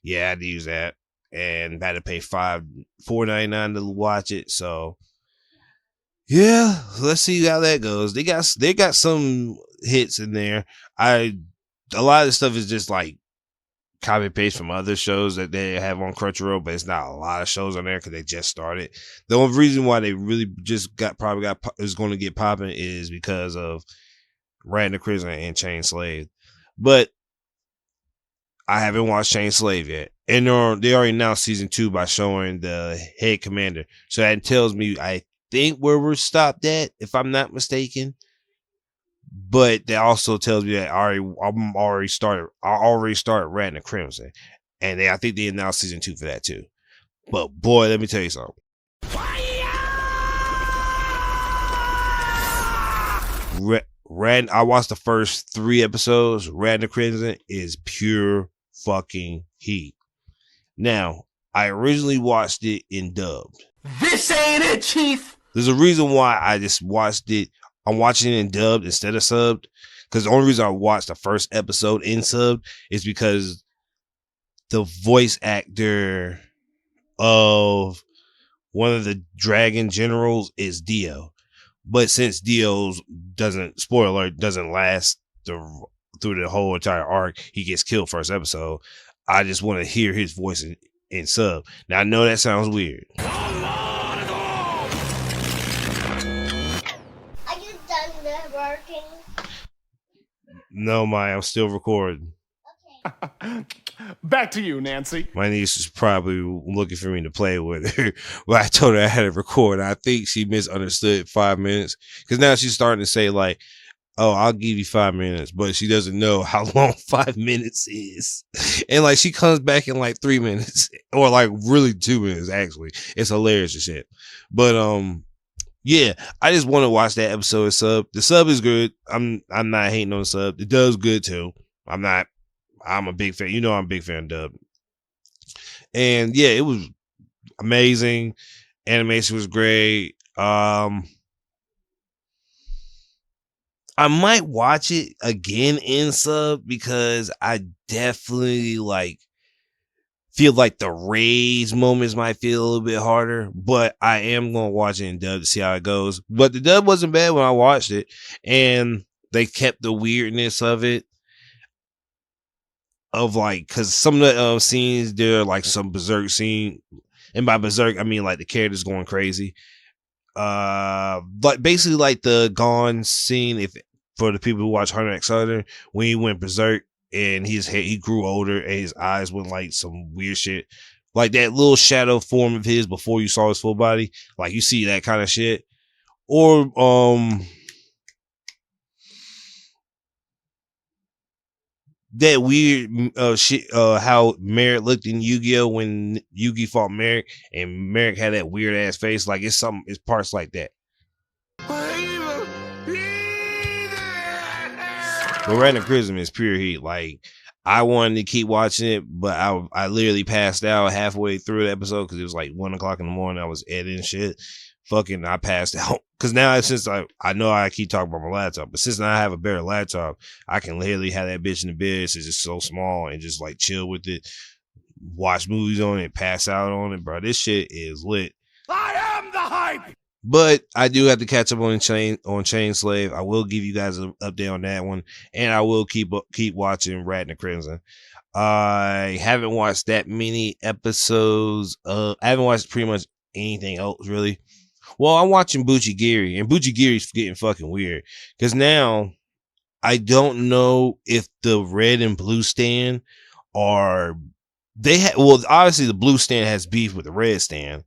yeah, I had to use that and had to pay $4.99 to watch it. So yeah, let's see how that goes. They got some hits in there. A lot of the stuff is just like copy paste from other shows that they have on Crunchyroll, but it's not a lot of shows on there because they just started. The only reason why they really just is going to get popping is because of Ragnar Crimson and Chain Slave. But I haven't watched Chain Slave yet, and they already announced season 2 by showing the head commander. So that tells me I think where we're stopped at, if I'm not mistaken. But that also tells me that I already started Ragnar Crimson, and I think they announced season 2 for that too. But boy, let me tell you something. I watched the first 3 episodes. Ragnar Crimson is pure fucking heat. Now, I originally watched it in dubbed. This ain't it, Chief. There's a reason why I just watched it. I'm watching it in dubbed instead of subbed, because the only reason I watched the first episode in subbed is because the voice actor of one of the dragon generals is Dio. But since Dio's doesn't last through the whole entire arc, he gets killed first episode. I just want to hear his voice in sub. Now I know that sounds weird. No, I'm still recording. Okay. Back to you, Nancy. My niece is probably looking for me to play with her. But I told her I had to record. I think she misunderstood 5 minutes. Because now she's starting to say like, oh, I'll give you 5 minutes. But she doesn't know how long 5 minutes is. And like she comes back in like 3 minutes. Or like really 2 minutes, actually. It's hilarious and shit. But yeah, I just want to watch that episode of Sub. The sub is good. I'm not hating on the sub. The dub's good too. I'm a big fan. You know I'm a big fan of dub. And yeah, it was amazing. Animation was great. I might watch it again in sub because I definitely like feel like the rage moments might feel a little bit harder, but I am going to watch it in dub to see how it goes. But the dub wasn't bad when I watched it, and they kept the weirdness of it. Of like, because some of the scenes, there are like some berserk scene, and by berserk I mean like the characters going crazy. But basically like the Gone scene, if for the people who watch Hunter x Hunter, when he went berserk and he grew older and his eyes went like some weird shit, like that little shadow form of his before you saw his full body, like you see that kind of shit. Or that weird shit, how Merrick looked in Yu-Gi-Oh when Yugi fought Merrick, and Merrick had that weird ass face. Like it's parts like that. But Random Chrism is pure heat. Like I wanted to keep watching it, but I literally passed out halfway through the episode because it was like 1 o'clock in the morning. I was editing shit. Fucking, I passed out because now since I know I keep talking about my laptop, but since now I have a better laptop, I can literally have that bitch in the bed. It's just so small and just like chill with it, watch movies on it, pass out on it, bro. This shit is lit. I am the hype. But I do have to catch up on Chain Slave. I will give you guys an update on that one, and I will keep watching Rat and the Crimson. I haven't watched that many episodes. I haven't watched pretty much anything else really. Well, I'm watching Buchigiri, and Buchigiri's getting fucking weird because now I don't know if the red and blue stand are well, obviously the blue stand has beef with the red stand,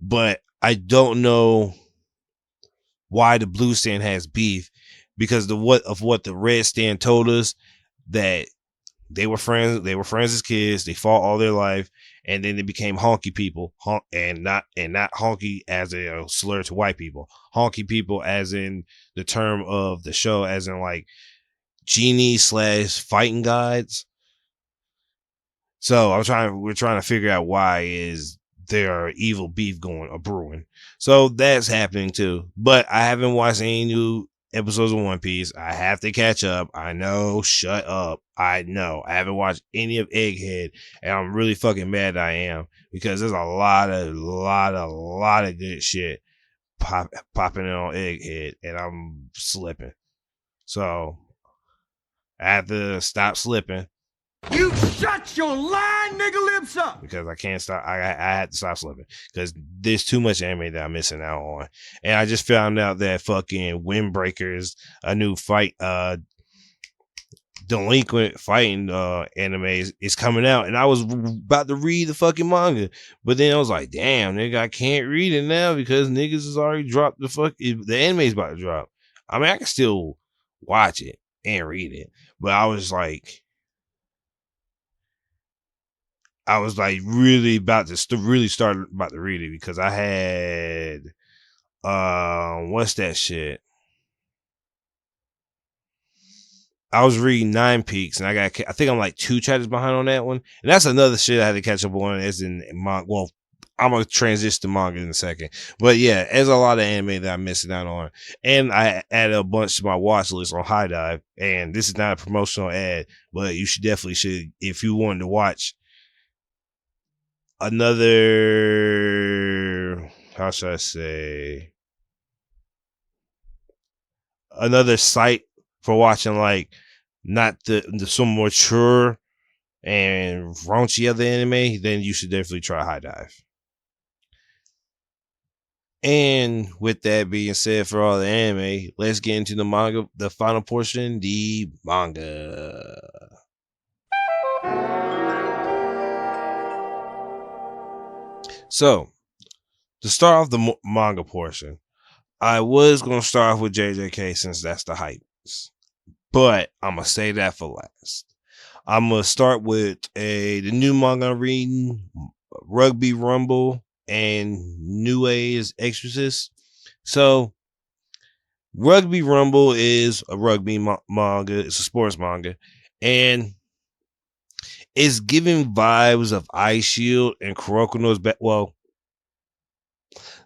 but I don't know why the blue stand has beef because what the red stand told us, that they were friends as kids, they fought all their life, and then they became honky people, and not honky as a slur to white people, honky people as in the term of the show, as in like genies / fighting guides. So we're trying to figure out why is there are evil beef brewing. So that's happening too. But I haven't watched any new episodes of One Piece. I have to catch up. I know. Shut up. I know. I haven't watched any of Egghead, and I'm really fucking mad I am, because there's a lot of good shit popping in on Egghead, and I'm slipping. So I have to stop slipping. You shut your lying nigga lips up. Because I can't stop. I had to stop slipping because there's too much anime that I'm missing out on. And I just found out that fucking Windbreakers, a new fight, delinquent fighting anime is coming out, and I was about to read the fucking manga, but then I was like, damn, nigga, I can't read it now because niggas has already dropped the anime's about to drop. I mean, I can still watch it and read it, but I was like really about to start to read it because I had what's that shit? I was reading Nine Peaks, and I think I'm like 2 chapters behind on that one, and that's another shit I had to catch up on. As in manga, well, I'm gonna transition to manga in a second, but yeah, there's a lot of anime that I'm missing out on, and I added a bunch to my watch list on High Dive. And this is not a promotional ad, but you should if you wanted to watch another, how should I say, another site for watching like not the some mature and raunchy other anime, then you should definitely try High Dive. And with that being said, for all the anime, let's get into the manga, the final portion, the manga. So to start off the manga portion, I was gonna start off with JJK since that's the hype, but I'm gonna say that for last. I'm gonna start with the new manga I'm reading, Rugby Rumble and New Age Exorcist. So Rugby Rumble is a rugby manga. It's a sports manga, and it's giving vibes of Ice Shield and Kuroko No's well.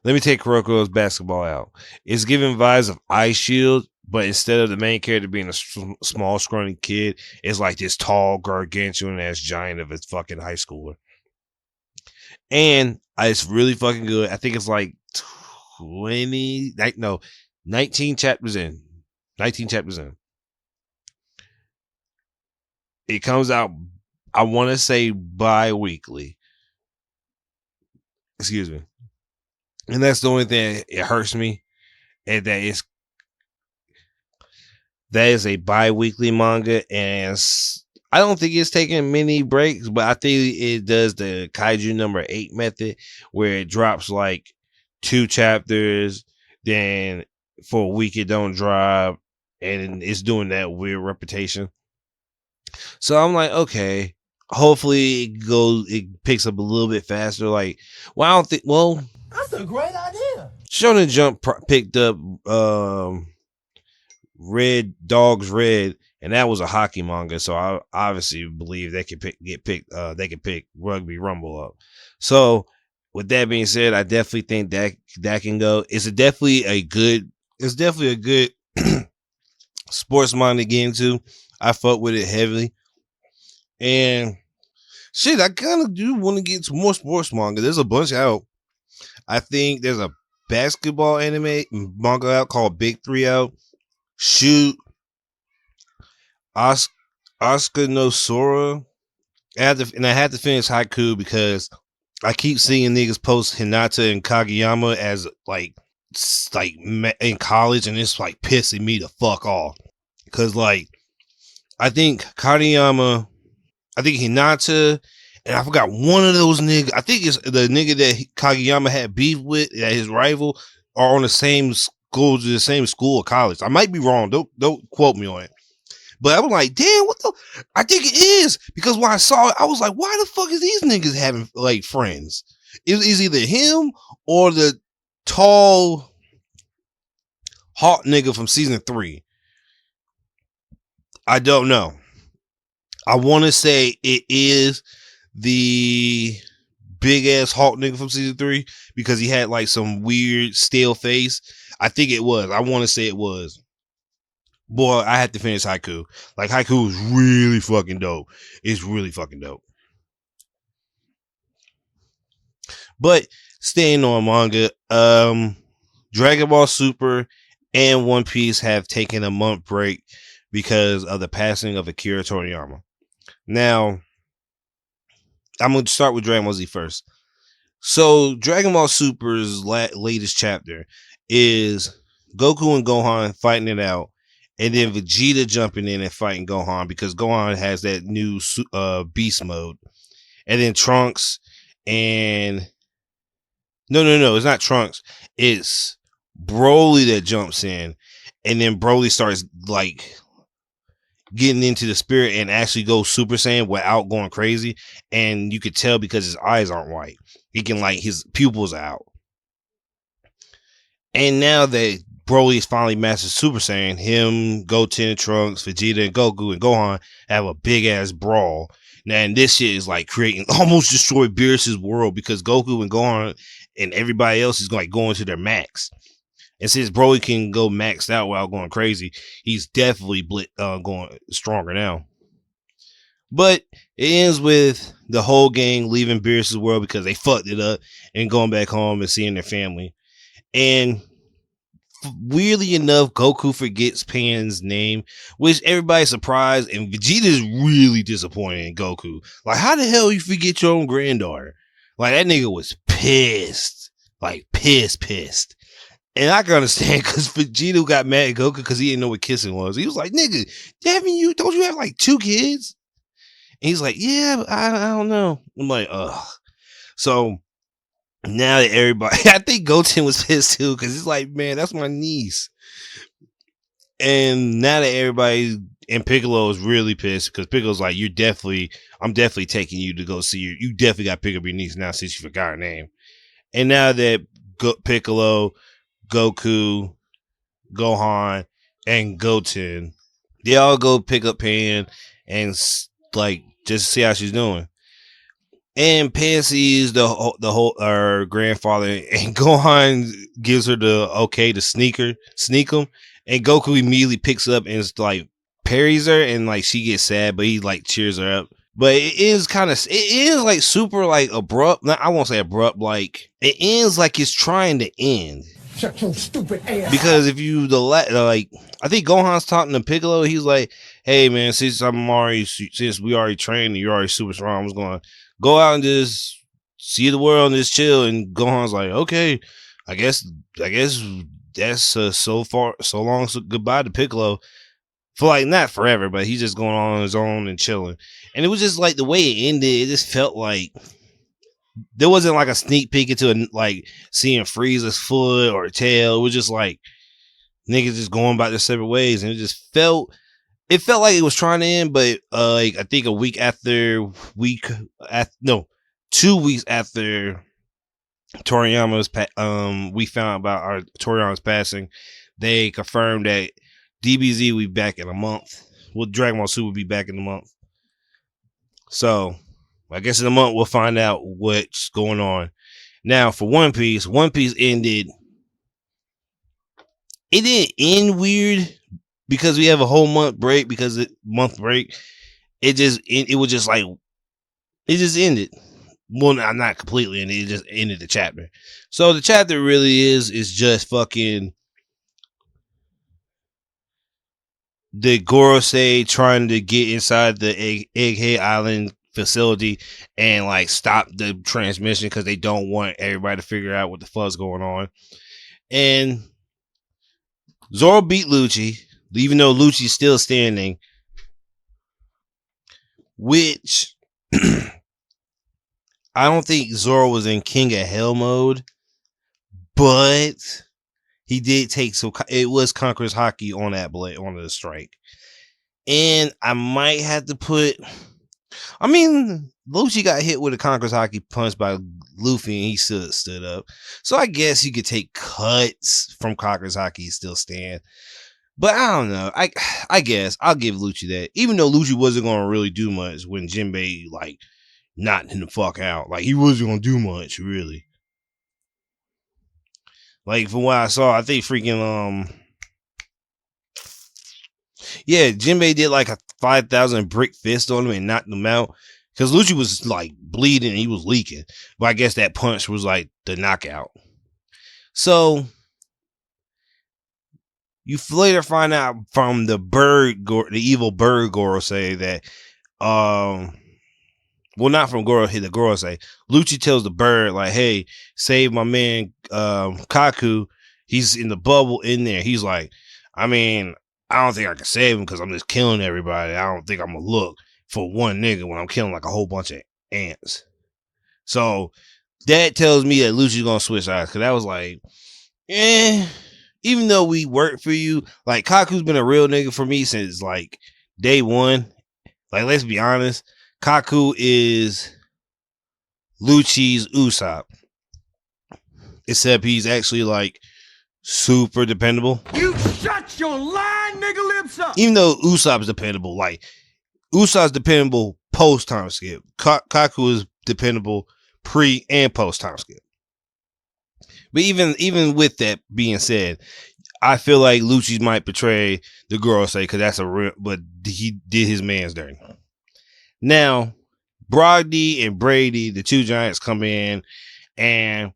Let me take Kuroko's basketball out. It's giving vibes of Ice Shield, but instead of the main character being a small, scrawny kid, it's like this tall, gargantuan ass giant of a fucking high schooler. And it's really fucking good. I think it's like 19 chapters in. 19 chapters in. It comes out, I want to say, bi-weekly. Excuse me. And that's the only thing it hurts me. And that is a bi-weekly manga. And I don't think it's taking many breaks, but I think it does the Kaiju number 8 method, where it drops like 2 chapters, then for a week it don't drop, and it's doing that weird repetition. So I'm like, okay, hopefully it picks up a little bit faster. Like, well, I don't think, well, That's a great idea. Shonen Jump picked up Red Dogs Red, and that was a hockey manga. So I obviously believe they could pick Rugby Rumble up. So with that being said, I definitely think that can go. It's definitely a good sports manga to get into. I fuck with it heavily. And shit, I kind of do want to get some more sports manga. There's a bunch out. I think there's a basketball anime manga out called Big 3 out. Shoot. Oscar no Sora. I had to finish Haiku because I keep seeing niggas post Hinata and Kageyama as like in college, and it's like pissing me the fuck off. Cause like I think Hinata, and I forgot one of those niggas. I think it's the nigga that Kageyama had beef with, that his rival, are on the same school or college. I might be wrong. Don't quote me on it. But I was like, damn, what the? I think it is, because when I saw it, I was like, why the fuck is these niggas having like friends? It's either him or the tall, hot nigga from season 3. I don't know. I want to say it is the big ass Hulk nigga from season 3 because he had like some weird stale face. I think it was. I want to say it was. Boy, I had to finish Haiku. Like, Haiku is really fucking dope. It's really fucking dope. But staying on manga, Dragon Ball Super and One Piece have taken a month break because of the passing of Akira Toriyama. Now, I'm going to start with Dragon Ball Z first. So, Dragon Ball Super's latest chapter is Goku and Gohan fighting it out, and then Vegeta jumping in and fighting Gohan because Gohan has that new beast mode. And then Trunks and... No, it's not Trunks. It's Broly that jumps in, and then Broly starts like getting into the spirit and actually goes Super Saiyan without going crazy. And you could tell because his eyes aren't white. He can, like, his pupils are out. And now that Broly is finally mastered Super Saiyan, him, Goten, Trunks, Vegeta, and Goku and Gohan have a big ass brawl. Now, and this shit is like creating, almost destroy Beerus's world because Goku and Gohan and everybody else is like going to their max. And since Broly can go maxed out while going crazy, he's definitely going stronger now. But it ends with the whole gang leaving Beerus's world because they fucked it up and going back home and seeing their family. And weirdly enough, Goku forgets Pan's name, which everybody's surprised, and Vegeta is really disappointed in Goku. Like, how the hell you forget your own granddaughter? Like, that nigga was pissed. Like, pissed. And I can understand, because Vegeta got mad at Goku because he didn't know what kissing was. He was like, nigga, don't you have like 2 kids? And he's like, yeah, but I don't know. I'm like, ugh. So Now that everybody, I think Goten was pissed too, because it's like, man, that's my niece. And now that everybody and Piccolo is really pissed, because Piccolo's like, I'm definitely taking you to go see you definitely got to pick up your niece now since you forgot her name. And now that Piccolo, Goku, Gohan, and Goten, they all go pick up Pan and like just see how she's doing. And Pan sees the whole her grandfather, and Gohan gives her the okay to sneak him, and Goku immediately picks up and like parries her, and like she gets sad, but he like cheers her up. But it is like super like abrupt. I won't say abrupt, like it ends like it's trying to end. Shut your stupid ass. Because if you like, I think Gohan's talking to Piccolo. He's like, "Hey man, since we already trained and you're already super strong, I'm just gonna go out and just see the world and just chill." And Gohan's like, "Okay, I guess that's so long, so goodbye to Piccolo." For like not forever, but he's just going on his own and chilling. And it was just like the way it ended. It just felt like there wasn't like a sneak peek into like seeing Frieza's foot or tail. It was just like niggas just going about their separate ways, and it felt like it was trying to end. But like I think 2 weeks after Toriyama's we found about our Toriyama's passing, they confirmed that DBZ will be back in a month. Well, Dragon Ball Super will be back in a month. So I guess in a month we'll find out what's going on. Now for One Piece ended. It didn't end weird because we have a whole month break. It just ended. Well, not completely ended. It just ended the chapter. So the chapter really is just fucking the Gorosei trying to get inside the Egghead Island facility and like stop the transmission because they don't want everybody to figure out what the fuck's going on. And Zoro beat Lucci, even though Lucci's still standing, which I don't think Zoro was in King of Hell mode, but he did take it was Conqueror's Haki on that blade on the strike. And I might have to Lucci got hit with a Conqueror's Haki punch by Luffy and he stood up. So I guess you could take cuts from Conqueror's Haki and still stand. But I don't know. I guess I'll give Lucci that. Even though Lucci wasn't going to really do much when Jinbei like knocked him the fuck out. Like he wasn't going to do much really. Like from what I saw, I think freaking Jinbei did like a 5,000 brick fist on him and knocked him out. Because Lucci was like bleeding and he was leaking. But I guess that punch was like the knockout. So you later find out from the evil bird Gorosei that not from the Gorosei. Lucci tells the bird like, "Hey, save my man Kaku. He's in the bubble in there." He's like, "I mean, I don't think I can save him because I'm just killing everybody. I don't think I'm gonna look for one nigga when I'm killing like a whole bunch of ants." So that tells me that Lucci's gonna switch sides, because that was like, even though we work for you, like Kaku's been a real nigga for me since like day one. Like, let's be honest, Kaku is Lucci's Usopp, except he's actually like super dependable. You shut your lying nigga lips up. Even though Usopp's dependable, like Usopp's dependable post time skip. Kaku is dependable pre and post time skip. But even with that being said, I feel like Lucci might betray the Gorosei because that's but he did his man's dirty. Now, Brogdie and Brady, the two giants, come in and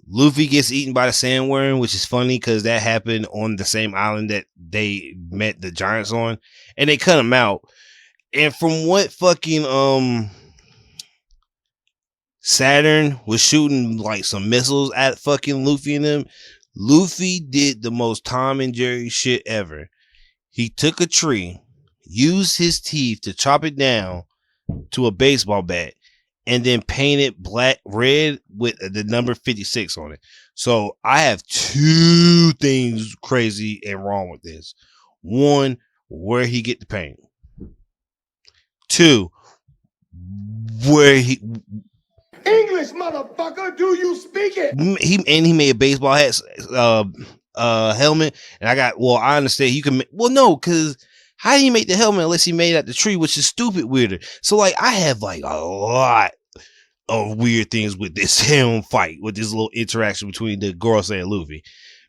Luffy gets eaten by the sandworm, which is funny because that happened on the same island that they met the giants on, and they cut him out. And from what fucking Saturn was shooting like some missiles at fucking Luffy and them, Luffy did the most Tom and Jerry shit ever. He took a tree, used his teeth to chop it down to a baseball bat, and then painted red with the number 56 on it. So I have two things crazy and wrong with this. One, where he get the paint. Two, where he English, motherfucker, do you speak it? he made a baseball hat helmet, and I understand you can no, because how do you make the helmet unless he made it at the tree, which is stupid weirder. So like I have like a lot of weird things with this helm fight, with this little interaction between the Gorosei and Luffy,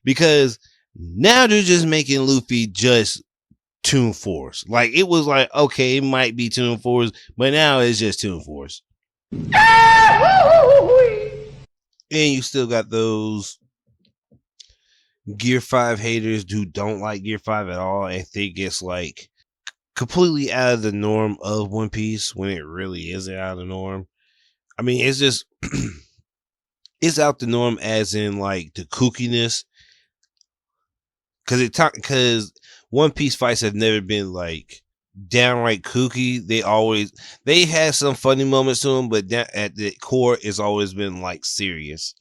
because now they're just making Luffy just Toon Force. Like it was like, okay, it might be Toon Force, but now it's just Toon Force. And you still got those Gear 5 haters who don't like Gear 5 at all and think it's like completely out of the norm of One Piece when it really isn't out of the norm. I mean, it's just it's out the norm as in like the kookiness, because One Piece fights have never been like downright kooky. They had some funny moments to them, but at the core it's always been like serious.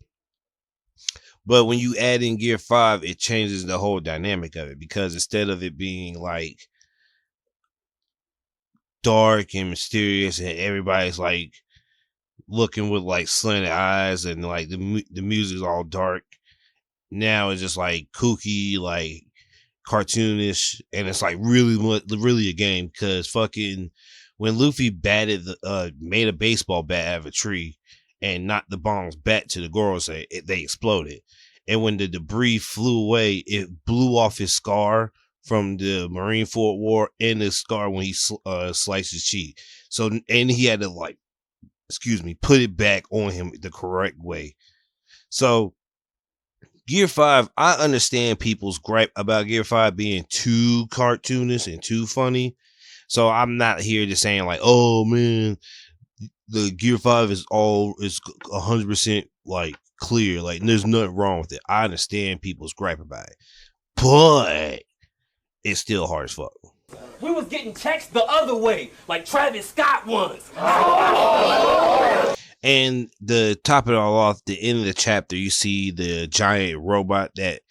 But when you add in Gear 5, it changes the whole dynamic of it, because instead of it being like dark and mysterious and everybody's like looking with like slanted eyes and like the music's all dark, now it's just like kooky, like cartoonish, and it's like really a game, because fucking when Luffy made a baseball bat out of a tree and knocked the bombs back to the Gorosei, they exploded, and when the debris flew away, it blew off his scar from the Marineford War and the scar when he sliced his cheek. So, and he had to put it back on him the correct way. So Gear 5, I understand people's gripe about Gear 5 being too cartoonish and too funny. So I'm not here just saying like, oh man, the Gear 5 is 100% like clear. Like there's nothing wrong with it. I understand people's gripe about it, but it's still hard as fuck. We was getting checks the other way, like Travis Scott was. And the top it all off, the end of the chapter, you see the giant robot that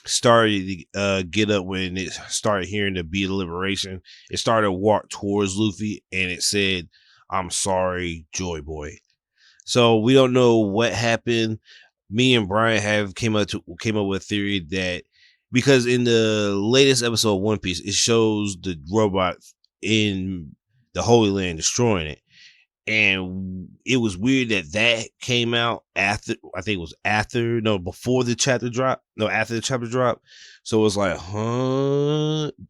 started to get up when it started hearing the beat of liberation. It started to walk towards Luffy, and it said, "I'm sorry, Joy Boy." So we don't know what happened. Me and Brian came up with a theory that, because in the latest episode of One Piece, it shows the robot in the Holy Land destroying it. And it was weird that came out after, I think it was before the chapter drop. No, after the chapter drop. So it was like,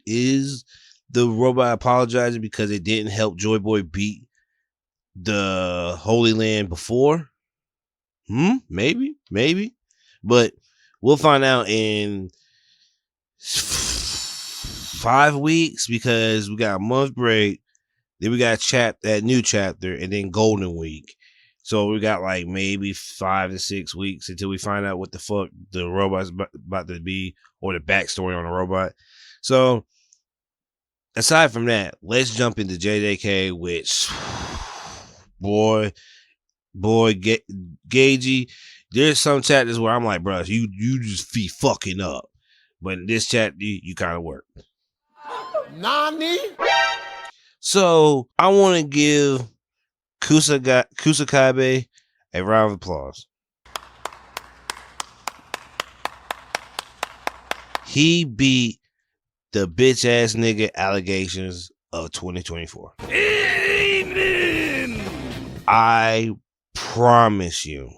is the robot apologizing because it didn't help Joy Boy beat the Holy Land before? Maybe. But we'll find out in 5 weeks, because we got a month break. Then we got that new chapter, and then Golden Week. So we got like maybe 5 to 6 weeks until we find out what the fuck the robot's about to be, or the backstory on the robot. So aside from that, let's jump into JJK, which boy, Gagey. There's some chapters where I'm like, bro, you just be fucking up. But in this chapter, you kind of work. Nani? So I want to give Kusakabe a round of applause. He beat the bitch ass nigga allegations of 2024. Amen. I promise you,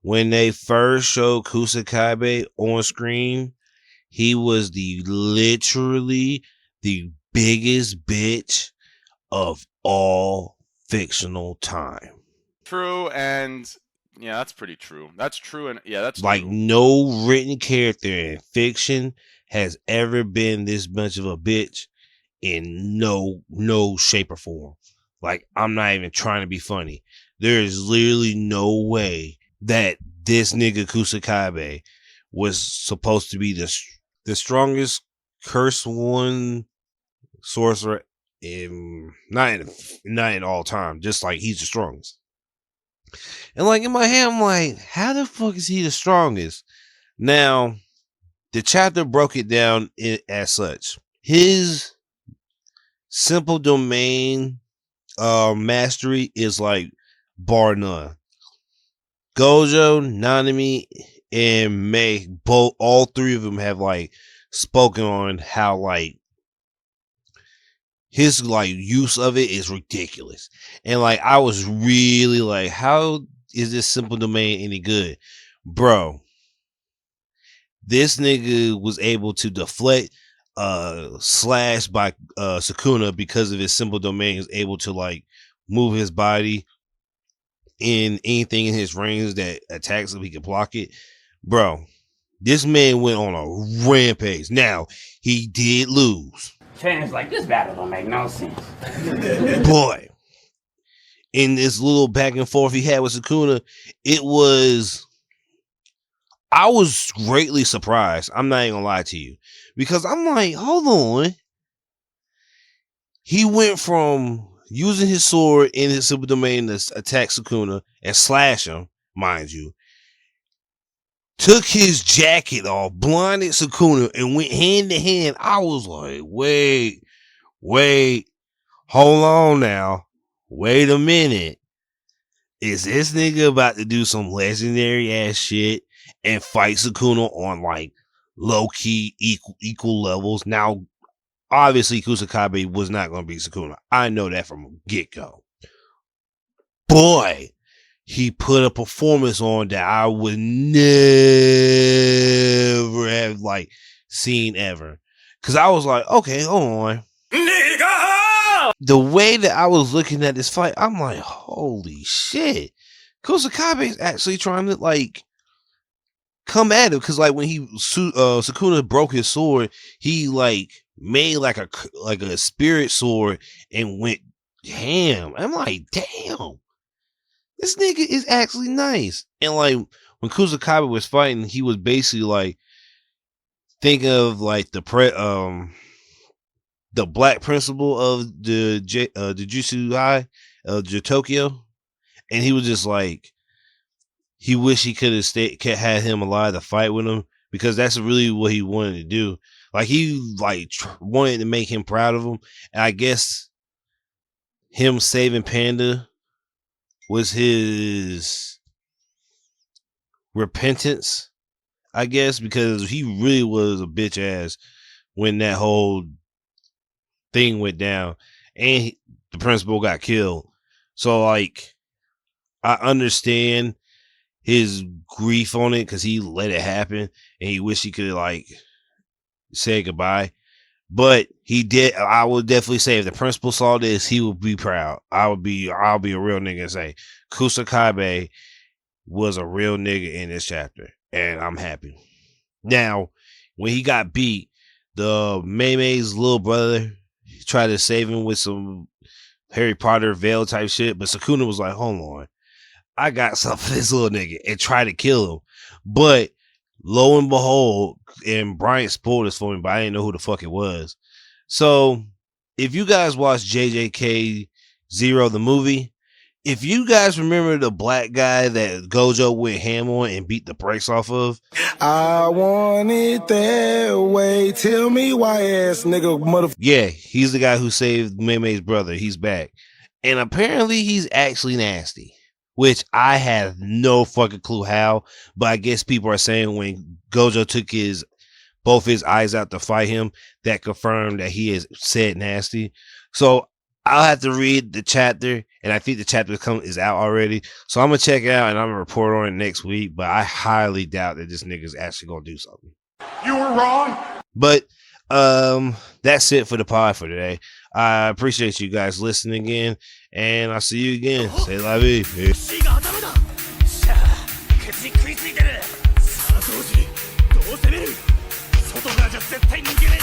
when they first showed Kusakabe on screen, he was literally the biggest bitch of all fictional time. True, and yeah, that's pretty true. That's true, and yeah, that's like true. No written character in fiction has ever been this much of a bitch in no shape or form. Like, I'm not even trying to be funny. There is literally no way that this nigga Kusakabe was supposed to be the strongest curse one sorcerer not in all time, just like he's the strongest. And like in my head, I'm like, how the fuck is he the strongest? Now, the chapter broke it down as such. His simple domain mastery is like bar none. Gojo, Nanami, and Mei, all three of them have like spoken on how like his like use of it is ridiculous. And like I was really like, how is this simple domain any good? Bro, this nigga was able to deflect slash by Sukuna because of his simple domain. Is able to like move his body in anything in his range that attacks him, he can block it. Bro, this man went on a rampage. Now, he did lose. Chan's like, this battle don't make no sense. Boy, in this little back and forth he had with Sukuna, I was greatly surprised. I'm not even gonna lie to you. Because I'm like, hold on. He went from using his sword in his super domain to attack Sukuna and slash him, mind you. Took his jacket off, blinded Sukuna, and went hand to hand. I was like, wait, hold on now. Wait a minute. Is this nigga about to do some legendary ass shit and fight Sukuna on like low key equal levels? Now, obviously, Kusakabe was not going to beat Sukuna. I know that from get-go. Boy, he put a performance on that I would never have like seen ever. Because I was like, okay, hold on. The way that I was looking at this fight, I'm like, holy shit. Kusakabe is actually trying to like come at him. Because like when Sukuna broke his sword, he like made like a spirit sword and went ham. I'm like, damn, this nigga is actually nice. And like when Kusakabe was fighting, he was basically like thinking of like the black principle of the Jutsu High, Tokyo, and he was just like, he wished he could have had him alive to fight with him, because that's really what he wanted to do. Like he like wanted to make him proud of him, and I guess him saving Panda was his repentance, I guess, because he really was a bitch ass when that whole thing went down and the principal got killed. So like I understand his grief on it because he let it happen and he wished he could like say goodbye, but he did. I would definitely say if the principal saw this, he would be proud. I'll be a real nigga and say Kusakabe was a real nigga in this chapter, and I'm happy. Now, when he got beat, the Mei-Mei's little brother tried to save him with some Harry Potter veil type shit, but Sukuna was like, hold on, I got something for this little nigga, and tried to kill him. But lo and behold, and Bryant spoiled this for me, but I didn't know who the fuck it was. So if you guys watched JJK Zero, the movie, if you guys remember the black guy that Gojo went ham on and beat the brakes off of, I want it that way. Tell me why, ass nigga, motherfucker. Yeah, he's the guy who saved Mei-Mei's brother. He's back, and apparently he's actually nasty, which I have no fucking clue how. But I guess people are saying when Gojo took both his eyes out to fight him, that confirmed that he is said nasty. So I'll have to read the chapter, and I think the chapter is out already. So I'm gonna check it out and I'm gonna report on it next week. But I highly doubt that this nigga's actually gonna do something. You were wrong. But that's it for the pod for today. I appreciate you guys listening again, and I'll see you again. Say la vie. Peace. 外側じゃ絶対逃げねえ